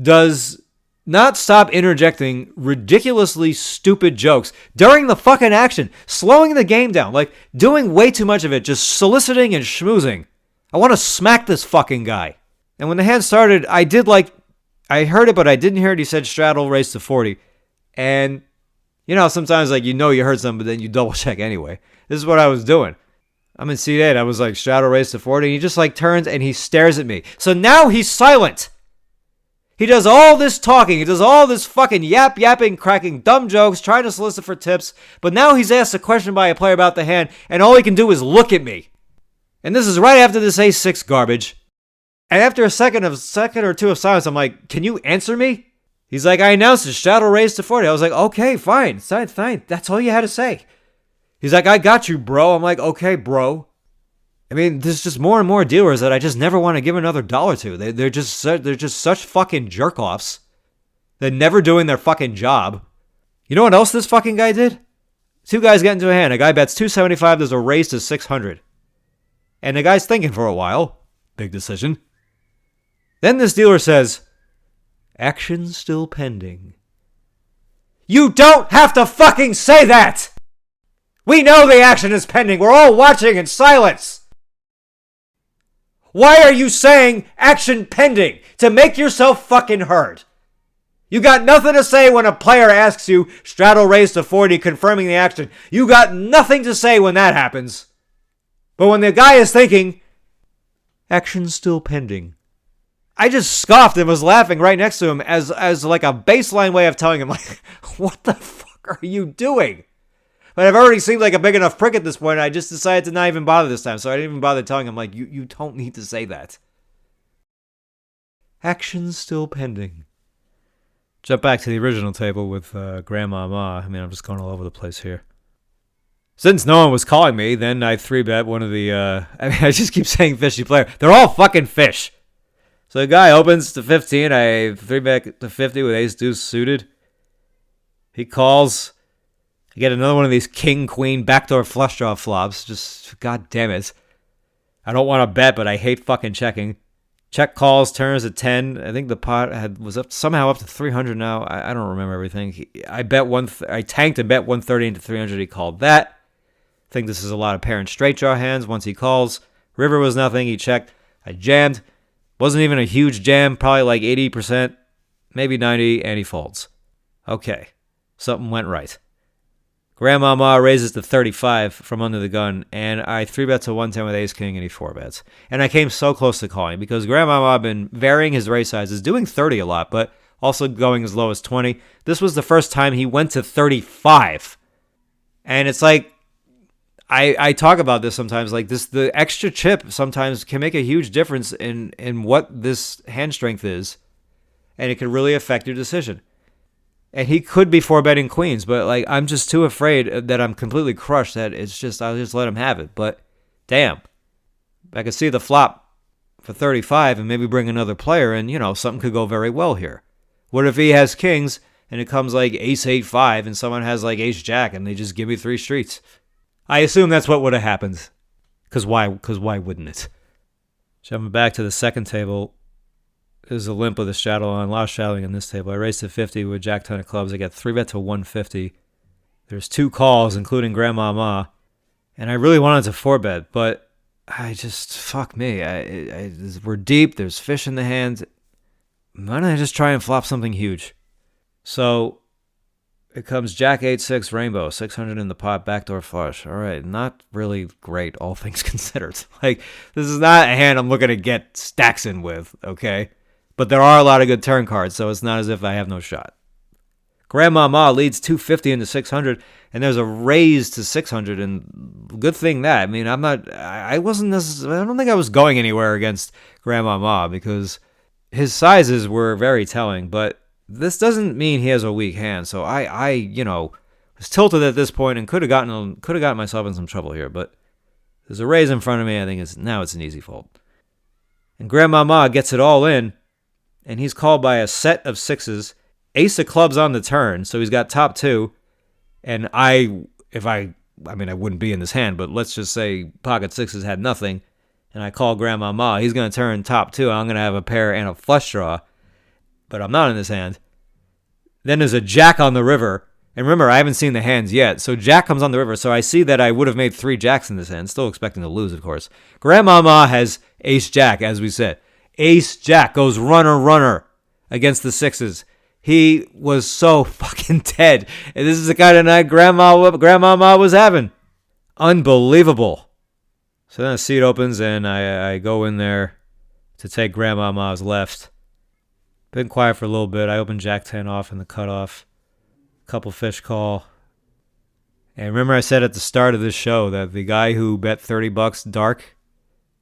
does not stop interjecting ridiculously stupid jokes during the fucking action, slowing the game down, doing way too much of it, just soliciting and schmoozing. I want to smack this fucking guy. And when the hand started, I heard it, but I didn't hear it. He said straddle raised to 40. And, sometimes you heard something, but then you double check anyway. This is what I was doing. I'm in seat 8. I was straddle raised to 40. And he just turns and he stares at me. So now he's silent. He does all this talking. He does all this fucking yapping, cracking dumb jokes, trying to solicit for tips. But now he's asked a question by a player about the hand, and all he can do is look at me. And this is right after this ace-6 garbage. And after a second or two of silence, I'm like, can you answer me? He's like, I announced it. Straddle raised to 40. I was like, okay, fine. That's all you had to say. He's like, I got you, bro. I'm like, okay, bro. I mean, there's just more and more dealers that I just never want to give another dollar to. They're just such fucking jerk-offs. They're never doing their fucking job. You know what else this fucking guy did? Two guys get into a hand. A guy bets 275. There's a raise to 600. And the guy's thinking for a while. Big decision. Then this dealer says, action still pending. You don't have to fucking say that! We know the action is pending. We're all watching in silence. Why are you saying action pending? To make yourself fucking heard. You got nothing to say when a player asks you, straddle raise to 40, confirming the action. You got nothing to say when that happens. But when the guy is thinking, action still pending. I just scoffed and was laughing right next to him as like a baseline way of telling him, like, what the fuck are you doing? But I've already seemed like a big enough prick at this point. I just decided to not even bother this time. So I didn't even bother telling him, like, you don't need to say that. Action's still pending. Jump back to the original table with Grandmama. I mean, I'm just going all over the place here. Since no one was calling me, then I 3-bet one of the... I just keep saying fishy player. They're all fucking fish. So the guy opens to 15. I 3-bet to 50 with ace-deuce suited. He calls... I get another one of these king-queen backdoor flush draw flops. Just, god damn it. I don't want to bet, but I hate fucking checking. Check calls, turns at 10. I think the pot was up somehow up to 300 now. I don't remember everything. I tanked and bet 130 into 300. He called that. I think this is a lot of pair and straight draw hands. Once he calls, river was nothing. He checked. I jammed. Wasn't even a huge jam. Probably like 80%, maybe 90, and he folds. Okay. Something went right. Grandmama raises to 35 from under the gun, and I 3-bet to 110 with ace-king, and he 4-bets. And I came so close to calling, because Grandmama had been varying his raise sizes, doing 30 a lot, but also going as low as 20. This was the first time he went to 35. And it's like, I talk about this sometimes, like this, the extra chip sometimes can make a huge difference in what this hand strength is, and it can really affect your decision. And he could be 4-betting queens, but like I'm just too afraid that I'm completely crushed that it's just I'll just let him have it. But damn, I could see the flop for 35 and maybe bring another player, and something could go very well here. What if he has kings and it comes like ace-8-5 and someone has like ace-jack and they just give me 3 streets? I assume that's what would have happened. Because why wouldn't it? Jumping back to the second table. There's a limp with a straddle on. A lot of straddling on this table. I raised to 50 with jack 10 of clubs. I got 3-bet to 150. There's 2 calls, including Grandmama. And I really wanted to 4-bet, but I just, fuck me. We're deep. There's fish in the hand. Why don't I just try and flop something huge? So it comes jack 8-6 rainbow, 600 in the pot, backdoor flush. All right, not really great, all things considered. Like, this is not a hand I'm looking to get stacks in with, okay? But there are a lot of good turn cards, so it's not as if I have no shot. Grandmama leads 250 into 600, and there's a raise to 600, and good thing that. I mean, I wasn't necessarily, I don't think I was going anywhere against Grandmama, because his sizes were very telling, but this doesn't mean he has a weak hand, so I was tilted at this point and could have gotten myself in some trouble here, but there's a raise in front of me. I think now it's an easy fold. And Grandmama gets it all in, and he's called by a set of sixes, ace of clubs on the turn, so he's got top 2, and I wouldn't be in this hand, but let's just say pocket sixes had nothing, and I call Grandmama, he's going to turn top 2, I'm going to have a pair and a flush draw, but I'm not in this hand. Then there's a jack on the river, and remember, I haven't seen the hands yet, so jack comes on the river, so I see that I would have made 3 jacks in this hand, still expecting to lose, of course. Grandmama has ace-jack, as we said. Ace-jack goes runner against the sixes. He was so fucking dead. And this is the kind of night Grandmama was having. Unbelievable. So then the seat opens, and I go in there to take Grandmama's left. Been quiet for a little bit. I opened Jack 10 off in the cutoff. Couple fish call. And remember I said at the start of this show that the guy who bet $30 dark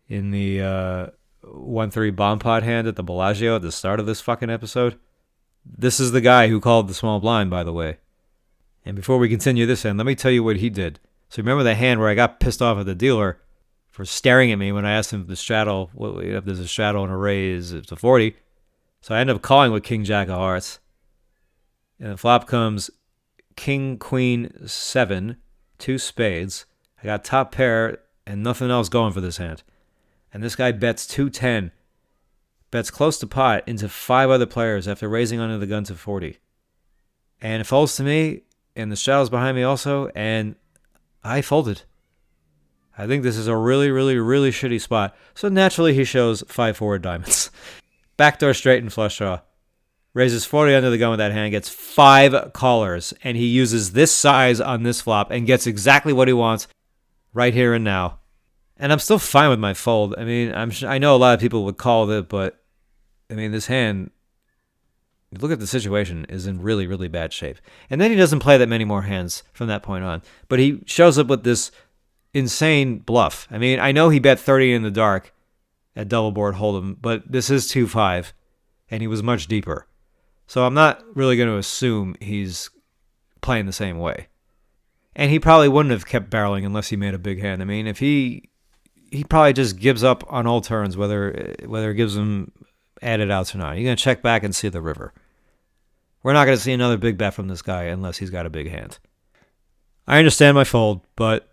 in the 1-3 bomb pot hand at the Bellagio at the start of this fucking episode? This is the guy who called the small blind, by the way. And before we continue this end, let me tell you what he did. So remember the hand where I got pissed off at the dealer for staring at me when I asked him if the straddle, if there's a straddle and a raise, it's a 40. So I ended up calling with King Jack of Hearts. And the flop comes King Queen 7, 2 spades. I got top pair and nothing else going for this hand. And this guy bets 210. Bets close to pot into 5 other players after raising under the gun to 40. And it folds to me, and the straddle's behind me also, and I folded. I think this is a really, really, really shitty spot. So naturally he shows 5-4 diamonds. Backdoor straight and flush draw. Raises 40 under the gun with that hand, gets 5 callers, and he uses this size on this flop and gets exactly what he wants right here and now. And I'm still fine with my fold. I mean, I know a lot of people would call it, but I mean, this hand, look at the situation, is in really, really bad shape. And then he doesn't play that many more hands from that point on. But he shows up with this insane bluff. I mean, I know he bet 30 in the dark at double board hold'em, but this is 2-5, and he was much deeper. So I'm not really going to assume he's playing the same way. And he probably wouldn't have kept barreling unless he made a big hand. I mean, if he probably just gives up on all turns, whether it gives him added outs or not. You're going to check back and see the river. We're not going to see another big bet from this guy unless he's got a big hand. I understand my fold, but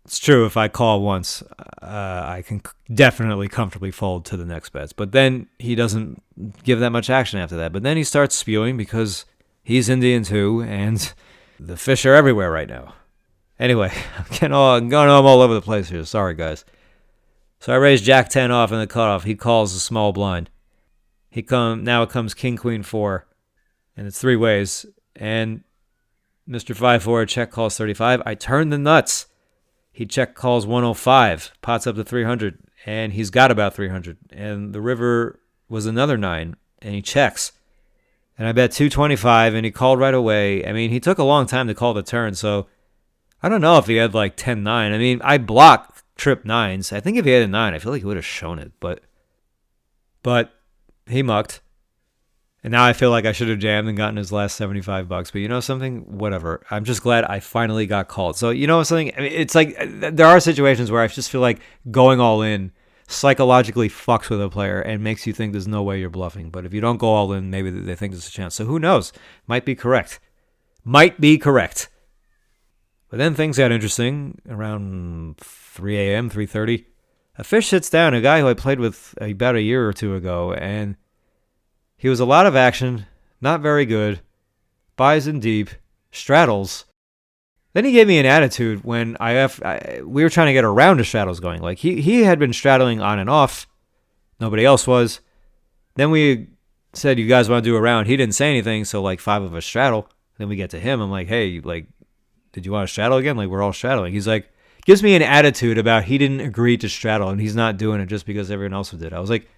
it's true. If I call once, I can definitely comfortably fold to the next bets. But then he doesn't give that much action after that. But then he starts spewing because he's Indian too, and the fish are everywhere right now. Anyway, I'm going all over the place here. Sorry, guys. So I raised Jack 10 off in the cutoff. He calls the small blind. Now it comes King Queen 4, and it's 3 ways. And Mr. 5-4 check calls 35. I turn the nuts. He check calls 105, pots up to 300, and he's got about 300. And the river was another 9, and he checks. And I bet 225, and he called right away. I mean, he took a long time to call the turn, so I don't know if he had like 10-9. I mean, I blocked trip 9s. I think if he had a 9, I feel like he would have shown it, but he mucked. And now I feel like I should have jammed and gotten his last $75. But you know something? Whatever. I'm just glad I finally got called. So you know something? I mean, it's like there are situations where I just feel like going all in psychologically fucks with a player and makes you think there's no way you're bluffing. But if you don't go all in, maybe they think there's a chance. So who knows? Might be correct. But then things got interesting around 3 a.m., 3:30. A fish sits down, a guy who I played with about a year or two ago, and he was a lot of action, not very good, buys in deep, straddles. Then he gave me an attitude when we were trying to get a round of straddles going. Like he had been straddling on and off. Nobody else was. Then we said, you guys want to do a round? He didn't say anything, so like 5 of us straddle. Then we get to him. I'm like, hey, like, did you want to straddle again? Like, we're all straddling. He's like, gives me an attitude about he didn't agree to straddle and he's not doing it just because everyone else did. I was like,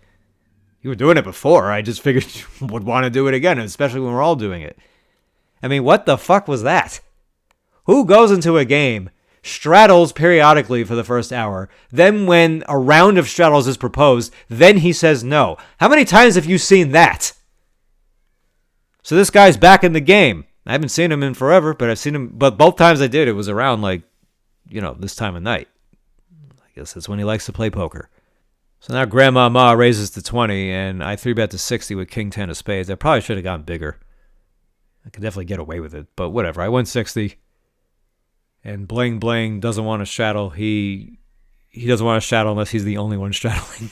you were doing it before. I just figured you would want to do it again, especially when we're all doing it. I mean, what the fuck was that? Who goes into a game, straddles periodically for the first hour, then when a round of straddles is proposed, then he says no? How many times have you seen that? So this guy's back in the game. I haven't seen him in forever, but I've seen him. But both times I did, it was around like, this time of night. I guess that's when he likes to play poker. So now Grandma Ma raises to 20, and I 3-bet to 60 with King 10 of spades. I probably should have gone bigger. I could definitely get away with it, but whatever. I went 60, and Bling Bling doesn't want to straddle. He doesn't want to straddle unless he's the only one straddling.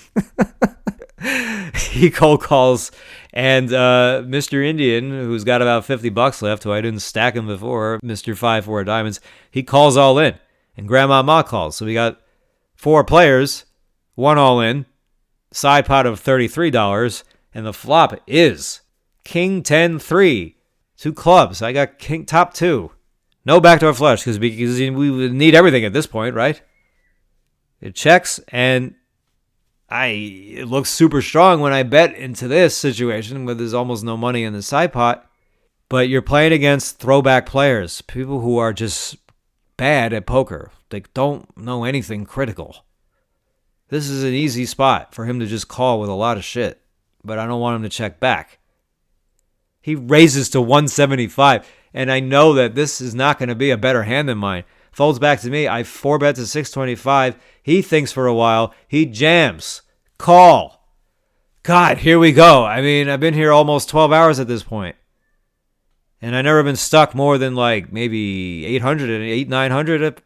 He cold calls, and Mr. Indian, who's got about $50 left, who I didn't stack him before, Mr. 5-4 diamonds, he calls all in, and Grandma Ma calls. So we got 4 players, 1 all in, side pot of $33, and the flop is King 10-3, 2 clubs. I got King top 2. No backdoor flush because we need everything at this point, right? It checks, and it looks super strong when I bet into this situation where there's almost no money in the side pot. But you're playing against throwback players, people who are just bad at poker. They don't know anything critical. This is an easy spot for him to just call with a lot of shit, but I don't want him to check back. He raises to 175, and I know that this is not going to be a better hand than mine. Folds back to me. I 4-bet to 625. He thinks for a while. He jams. Call. God, here we go. I mean, I've been here almost 12 hours at this point. And I've never been stuck more than like maybe 800, 900.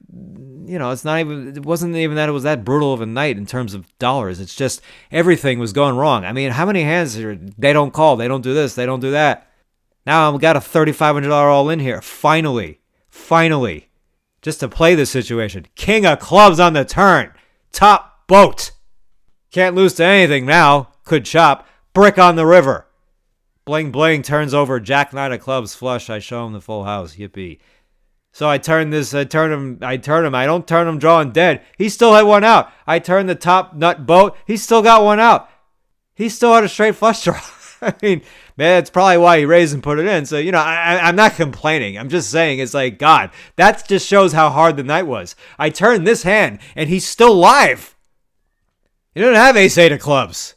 It wasn't even that it was that brutal of a night in terms of dollars. It's just everything was going wrong. I mean, how many hands are, they don't call, they don't do this, they don't do that. Now I've got a $3,500 all in here. Finally. Just to play this situation. King of clubs on the turn. Top boat. Can't lose to anything now. Could chop. Brick on the river. Bling bling turns over Jack 9 of clubs flush. I show him the full house. Yippee. So I turn him. I don't turn him drawing dead. He still had one out. I turn the top nut boat. He still got one out. He still had a straight flush draw. I mean, man, that's probably why he raised and put it in. So, I'm not complaining. I'm just saying it's like, God, that just shows how hard the night was. I turned this hand and he's still live. He didn't have ace-8 of clubs.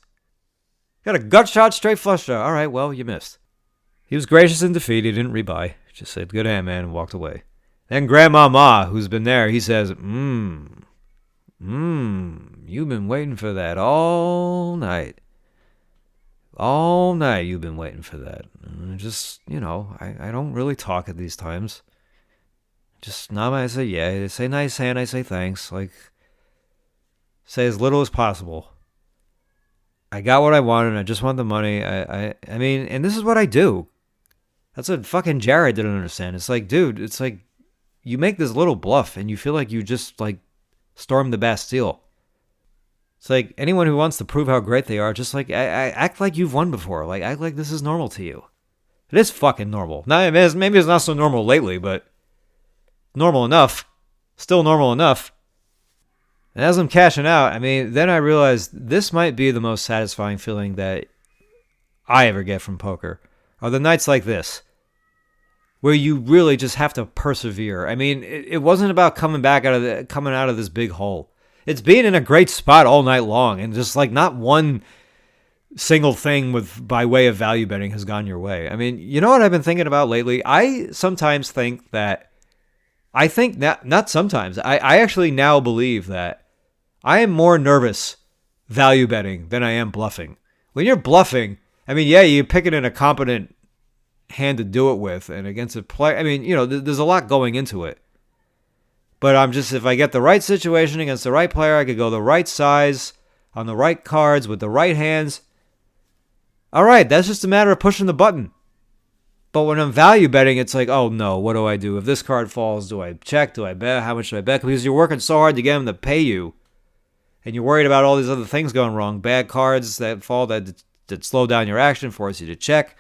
Got a gut shot straight flush draw. All right, well, you missed. He was gracious in defeat. He didn't rebuy. Just said, good hand, man, and walked away. Then Grandmama, who's been there, he says, you've been waiting for that all night. All night you've been waiting for that. Just, I don't really talk at these times. Just nod, I say, yeah. They say nice hand, I say thanks. Like, say as little as possible. I got what I wanted. I just want the money. I mean, and this is what I do. That's what fucking Jared didn't understand. It's like, dude, it's like you make this little bluff and you feel like you just like stormed the Bastille. It's like anyone who wants to prove how great they are, just like act like you've won before. Like act like this is normal to you. It is fucking normal. Now, maybe it's not so normal lately, but normal enough. Still normal enough. And as I'm cashing out, I mean, then I realized this might be the most satisfying feeling that I ever get from poker. Are the nights like this, where you really just have to persevere. I mean, it wasn't about coming out of this big hole. It's being in a great spot all night long, and just like not one single thing by way of value betting has gone your way. I mean, you know what I've been thinking about lately? I sometimes think that, not sometimes, I actually now believe that I am more nervous value betting than I am bluffing. When you're bluffing, I mean, yeah, you pick it in a competent hand to do it with, and against a player, I mean, there's a lot going into it. But if I get the right situation against the right player, I could go the right size on the right cards with the right hands. All right, that's just a matter of pushing the button. But when I'm value betting, it's like, oh no, what do I do? If this card falls, do I check? Do I bet? How much do I bet? Because you're working so hard to get them to pay you. And you're worried about all these other things going wrong. Bad cards that fall that slow down your action, force you to check.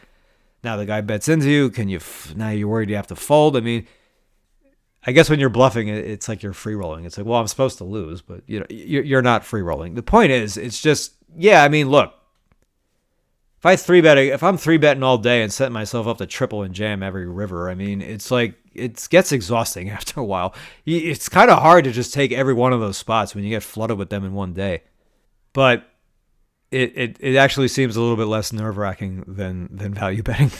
Now the guy bets into you. Now you're worried you have to fold. I mean, I guess when you're bluffing, it's like you're free rolling. It's like, well, I'm supposed to lose, but you're not free rolling. The point is, it's just, yeah, I mean, look, if I'm 3-betting all day and setting myself up to triple and jam every river, I mean, it's like, it gets exhausting after a while. It's kind of hard to just take every one of those spots when you get flooded with them in one day. But it actually seems a little bit less nerve-wracking than value betting.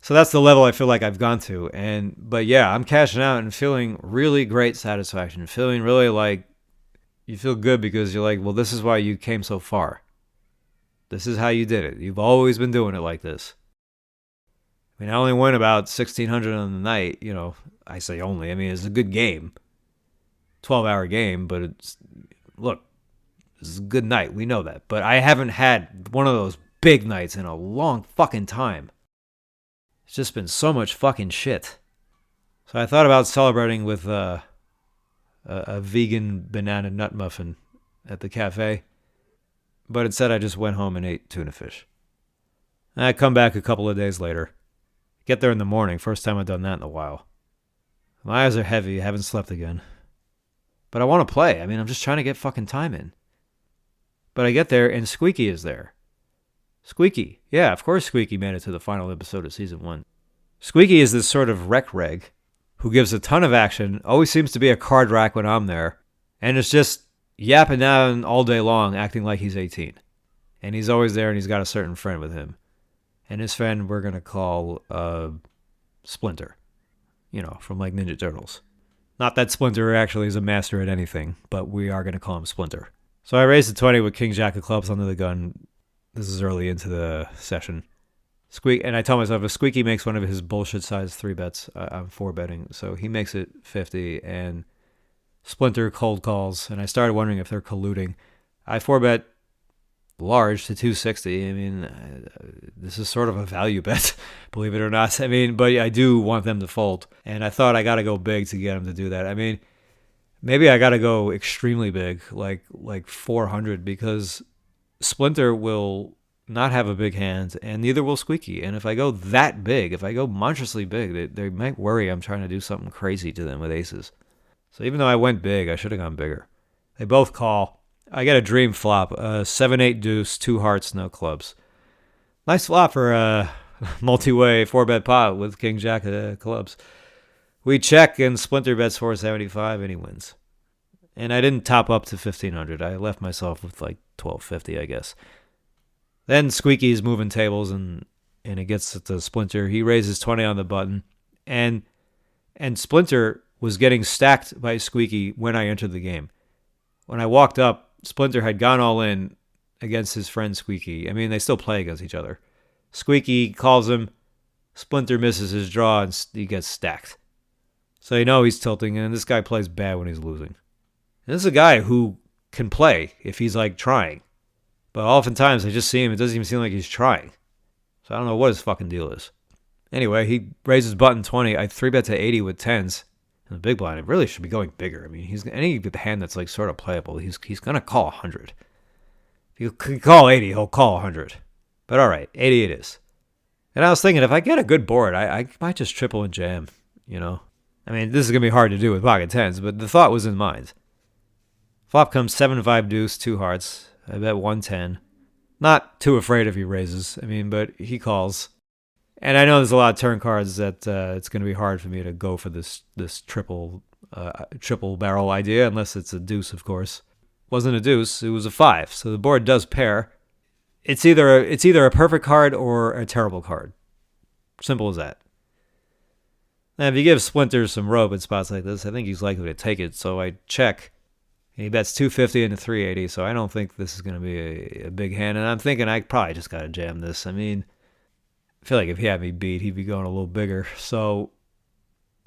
So that's the level I feel like I've gone to. But yeah, I'm cashing out and feeling really great satisfaction. Feeling really like you feel good because you're like, well, this is why you came so far. This is how you did it. You've always been doing it like this. I mean, I only win about 1,600 on the night. I say only. I mean, it's a good game. 12-hour game, but look, this is a good night. We know that. But I haven't had one of those big nights in a long fucking time. It's just been so much fucking shit. So I thought about celebrating with a vegan banana nut muffin at the cafe. But instead I just went home and ate tuna fish. And I come back a couple of days later. Get there in the morning. First time I've done that in a while. My eyes are heavy. I haven't slept again. But I want to play. I mean, I'm just trying to get fucking time in. But I get there and Squeaky is there. Squeaky. Yeah, of course Squeaky made it to the final episode of season 1. Squeaky is this sort of rec reg who gives a ton of action, always seems to be a card rack when I'm there, and is just yapping down all day long, acting like he's 18. And he's always there, and he's got a certain friend with him. And his friend we're going to call Splinter, from like Ninja Turtles. Not that Splinter actually is a master at anything, but we are going to call him Splinter. So I raised the 20 with King Jack of clubs under the gun. This is early into the session. And I tell myself, if Squeaky makes one of his bullshit-sized 3 bets, I'm 4 betting. So he makes it 50, and Splinter cold calls, and I started wondering if they're colluding. I 4-bet large to 260. I mean, this is sort of a value bet, believe it or not. I mean, but I do want them to fold, and I thought I got to go big to get them to do that. I mean, maybe I got to go extremely big, like 400, because Splinter will not have a big hand, and neither will Squeaky. And if I go that big, if I go monstrously big, they might worry I'm trying to do something crazy to them with aces. So even though I went big, I should have gone bigger. They both call. I get a dream flop, 7-8 deuce, 2 hearts, no clubs. Nice flop for a multi-way 4-bet pot with King Jack of clubs. We check, and Splinter bets 475, and he wins. And I didn't top up to 1,500. I left myself with like 1,250, I guess. Then Squeaky's moving tables, and it gets to Splinter. He raises 20 on the button, and Splinter was getting stacked by Squeaky when I entered the game. When I walked up, Splinter had gone all in against his friend Squeaky. I mean, they still play against each other. Squeaky calls him. Splinter misses his draw, and he gets stacked. So he's tilting, and this guy plays bad when he's losing. And this is a guy who can play if he's like trying. But oftentimes I just see him, it doesn't even seem like he's trying. So I don't know what his fucking deal is. Anyway, he raises button 20. I 3-bet to 80 with 10s. And the big blind, it really should be going bigger. I mean, he's any hand that's like sort of playable, he's going to call 100. If he can call 80, he'll call 100. But all right, 80 it is. And I was thinking, if I get a good board, I might just triple and jam, I mean, this is going to be hard to do with pocket 10s, but the thought was in mind. Flop comes 7-5 deuce, 2 hearts. I bet 110. Not too afraid if he raises. I mean, but he calls. And I know there's a lot of turn cards that it's going to be hard for me to go for this triple barrel idea, unless it's a deuce, of course. Wasn't a deuce, it was a 5. So the board does pair. It's either a perfect card or a terrible card. Simple as that. Now, if you give Splinter some rope in spots like this, I think he's likely to take it. So I check. And he bets 250 into 380, so I don't think this is going to be a big hand. And I'm thinking I probably just got to jam this. I mean, I feel like if he had me beat, he'd be going a little bigger. So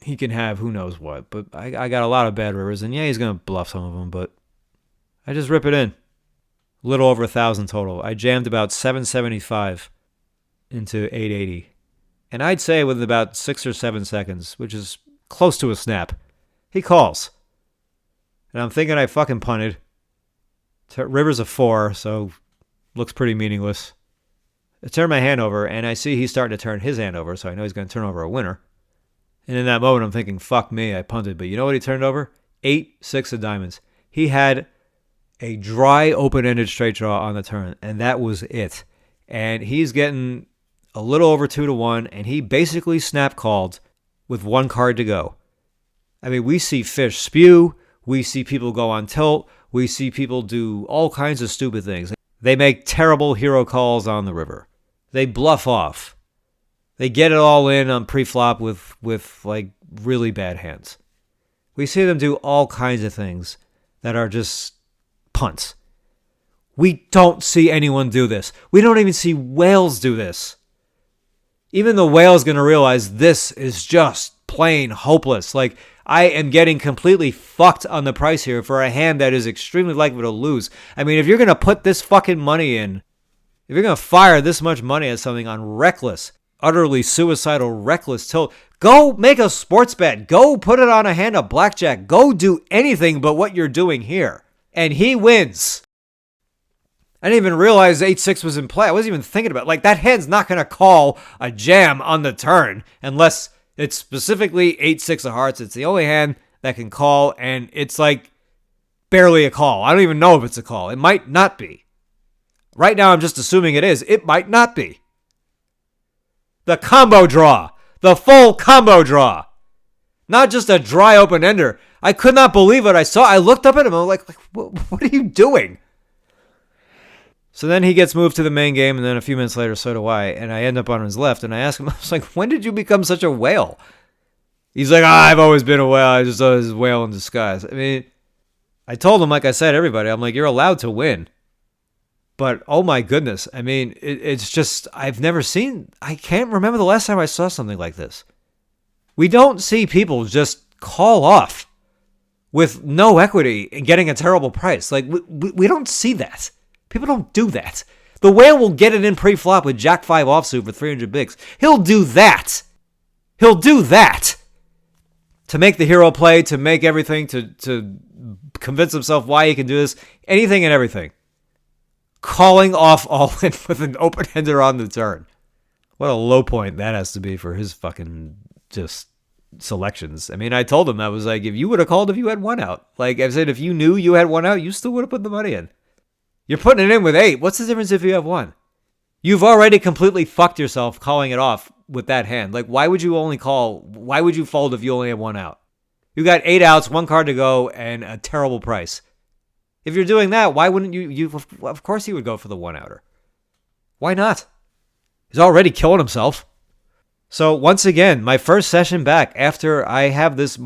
he can have who knows what. But I got a lot of bad rivers. And yeah, he's going to bluff some of them, but I just rip it in. A little over 1,000 total. I jammed about 775 into 880. And I'd say within about 6 or 7 seconds, which is close to a snap, he calls. And I'm thinking I fucking punted. River's a 4, so looks pretty meaningless. I turn my hand over, and I see he's starting to turn his hand over, so I know he's going to turn over a winner. And in that moment, I'm thinking, fuck me, I punted. But you know what he turned over? 8-6 of diamonds. He had a dry, open-ended straight draw on the turn, and that was it. And he's getting a little over 2-1, and he basically snap called with 1 card to go. I mean, we see fish spew. We see people go on tilt. We see people do all kinds of stupid things. They make terrible hero calls on the river. They bluff off. They get it all in on pre-flop with like really bad hands. We see them do all kinds of things that are just punts. We don't see anyone do this. We don't even see whales do this. Even the whale's going to realize this is just plain hopeless. Like, I am getting completely fucked on the price here for a hand that is extremely likely to lose. I mean, if you're going to put this fucking money in, if you're going to fire this much money at something on reckless, utterly suicidal, reckless tilt, go make a sports bet. Go put it on a hand of blackjack. Go do anything but what you're doing here. And he wins. I didn't even realize 8-6 was in play. I wasn't even thinking about it. Like, that hand's not going to call a jam on the turn unless it's specifically 8-6 of hearts. It's the only hand that can call, and it's like barely a call. I don't even know if it's a call. It might not be. Right now, I'm just assuming it is. It might not be. The combo draw. The full combo draw. Not just a dry open-ender. I could not believe what I saw. I looked up at him. I was like what are you doing? So then he gets moved to the main game, and then a few minutes later, so do I. And I end up on his left, and I ask him, I was like, when did you become such a whale? He's like, I've always been a whale. I just was a whale in disguise. I mean, I told him, like I said, everybody, I'm like, you're allowed to win. But, oh my goodness, I mean, it's just, I can't remember the last time I saw something like this. We don't see people just call off with no equity and getting a terrible price. Like, we don't see that. People don't do that. The whale will get it in pre-flop with Jack 5 offsuit for 300 bigs. He'll do that. He'll do that. To make the hero play, to make everything, to convince himself why he can do this. Anything and everything. Calling off all in with an open-ender on the turn. What a low point that has to be for his fucking just selections. I mean, I told him, I was like, if you would have called if you had one out. Like I said, if you knew you had one out, you still would have put the money in. You're putting it in with 8. What's the difference if you have 1? You've already completely fucked yourself calling it off with that hand. Like, why would you only call? Why would you fold if you only have 1 out? You got 8 outs, 1 card to go, and a terrible price. If you're doing that, why wouldn't you? Of course he would go for the 1-outer. Why not? He's already killing himself. So once again, my first session back after I have this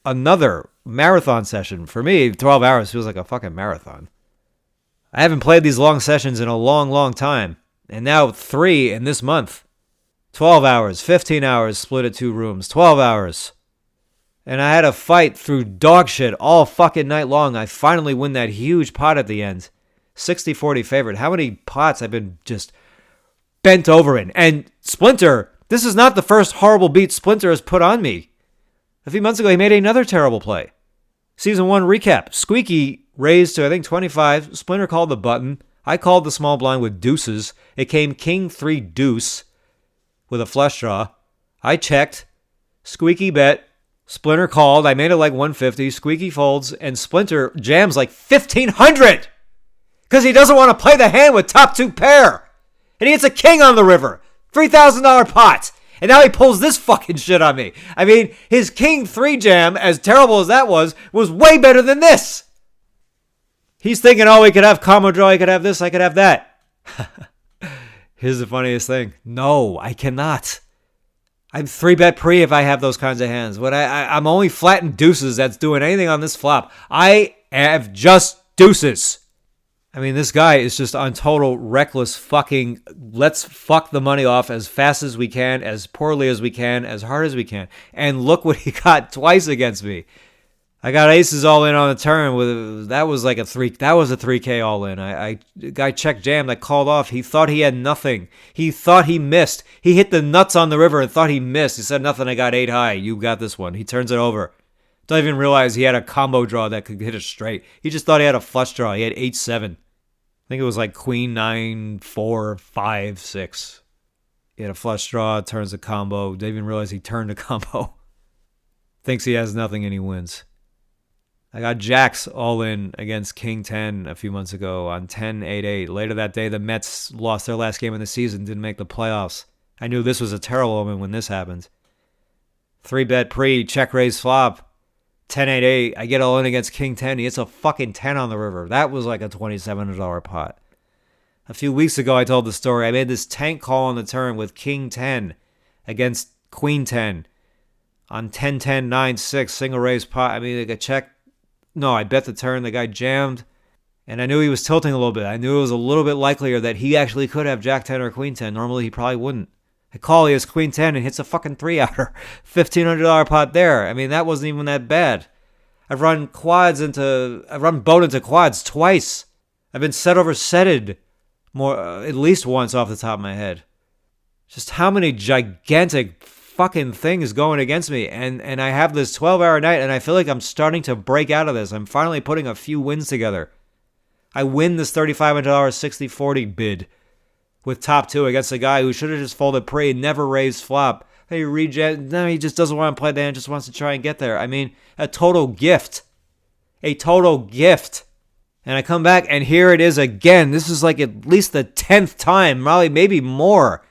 another marathon session. For me, 12 hours feels like a fucking marathon. I haven't played these long sessions in a long, long time. And now 3 in this month. 12 hours, 15 hours split at 2 rooms. 12 hours. And I had a fight through dog shit all fucking night long. I finally win that huge pot at the end. 60-40 favorite. How many pots I've been just bent over in. And Splinter, this is not the first horrible beat Splinter has put on me. A few months ago, he made another terrible play. Season 1 recap. Squeaky raised to, I think, 25. Splinter called the button. I called the small blind with deuces. It came king 3 deuce with a flush draw. I checked. Squeaky bet. Splinter called. I made it like 150. Squeaky folds. And Splinter jams like 1,500. Because he doesn't want to play the hand with top 2 pair. And he hits a king on the river. $3,000 pot. And now he pulls this fucking shit on me. I mean, his king 3 jam, as terrible as that was way better than this. He's thinking, oh, he could have combo draw, he could have this, I could have that. Here's the funniest thing. No, I cannot. I'm 3-bet pre if I have those kinds of hands. I'm only flat and deuces that's doing anything on this flop. I have just deuces. I mean, this guy is just on total reckless fucking, let's fuck the money off as fast as we can, as poorly as we can, as hard as we can. And look what he got twice against me. I got aces all in on the turn. That was like a 3K all in. I guy checked jammed. I called off. He thought he had nothing. He thought he missed. He hit the nuts on the river and thought he missed. He said, nothing, I got 8 high. You got this one. He turns it over. Don't even realize he had a combo draw that could hit it straight. He just thought he had a flush draw. He had 8-7. I think it was like queen 9, 4, 5, 6. He had a flush draw, turns a combo. Didn't even realize he turned a combo. Thinks he has nothing and he wins. I got jacks all in against King 10 a few months ago on 10-8-8. Later that day, the Mets lost their last game of the season, didn't make the playoffs. I knew this was a terrible omen when this happened. 3-bet pre, check raise flop, 10-8-8. I get all in against King 10. He hits a fucking 10 on the river. That was like a $2,700 pot. A few weeks ago, I told the story. I made this tank call on the turn with King 10 against Queen 10 on 10-10-9-6, single raise pot. I mean, like a check. No, I bet the turn. The guy jammed, and I knew he was tilting a little bit. I knew it was a little bit likelier that he actually could have Jack 10 or Queen 10. Normally, he probably wouldn't. I call, he has Queen 10 and hits a fucking 3-outer. $1,500 pot there. I mean, that wasn't even that bad. I've run boat into quads twice. I've been set over setted at least once off the top of my head. Just how many gigantic fucking things going against me, and I have this 12-hour night, and I feel like I'm starting to break out of this. I'm finally putting a few wins together. I win this $3,500 60-40 bid with top 2 against a guy who should have just folded pre, never raised flop. Hey, reject. No, he just doesn't want to play the hand, just wants to try and get there. I mean, a total gift. A total gift. And I come back, and here it is again. This is like at least the 10th time, probably maybe more,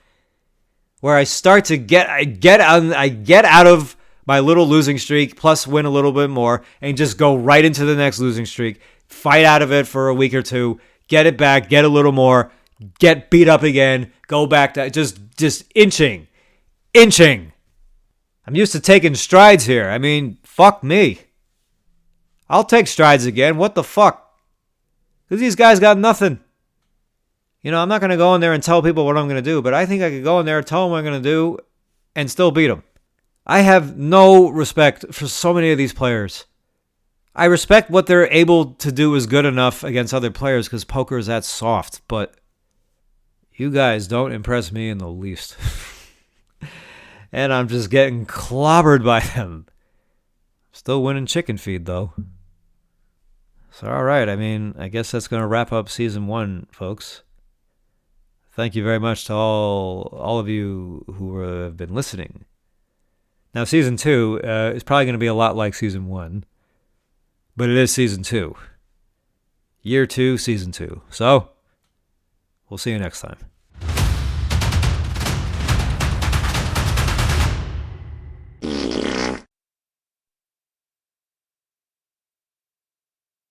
where I start to I get out of my little losing streak, plus win a little bit more, and just go right into the next losing streak, fight out of it for a week or two, get it back, get a little more, get beat up again, go back to just inching. I'm used to taking strides here. I mean, fuck me. I'll take strides again. What the fuck? Because these guys got nothing. I'm not going to go in there and tell people what I'm going to do, but I think I could go in there and tell them what I'm going to do and still beat them. I have no respect for so many of these players. I respect what they're able to do is good enough against other players because poker is that soft, but you guys don't impress me in the least. And I'm just getting clobbered by them. Still winning chicken feed, though. So, all right. I guess that's going to wrap up season 1, folks. Thank you very much to all of you who have been listening. Now, season 2 is probably going to be a lot like season 1, but it is season 2. Year 2, season 2. So, we'll see you next time.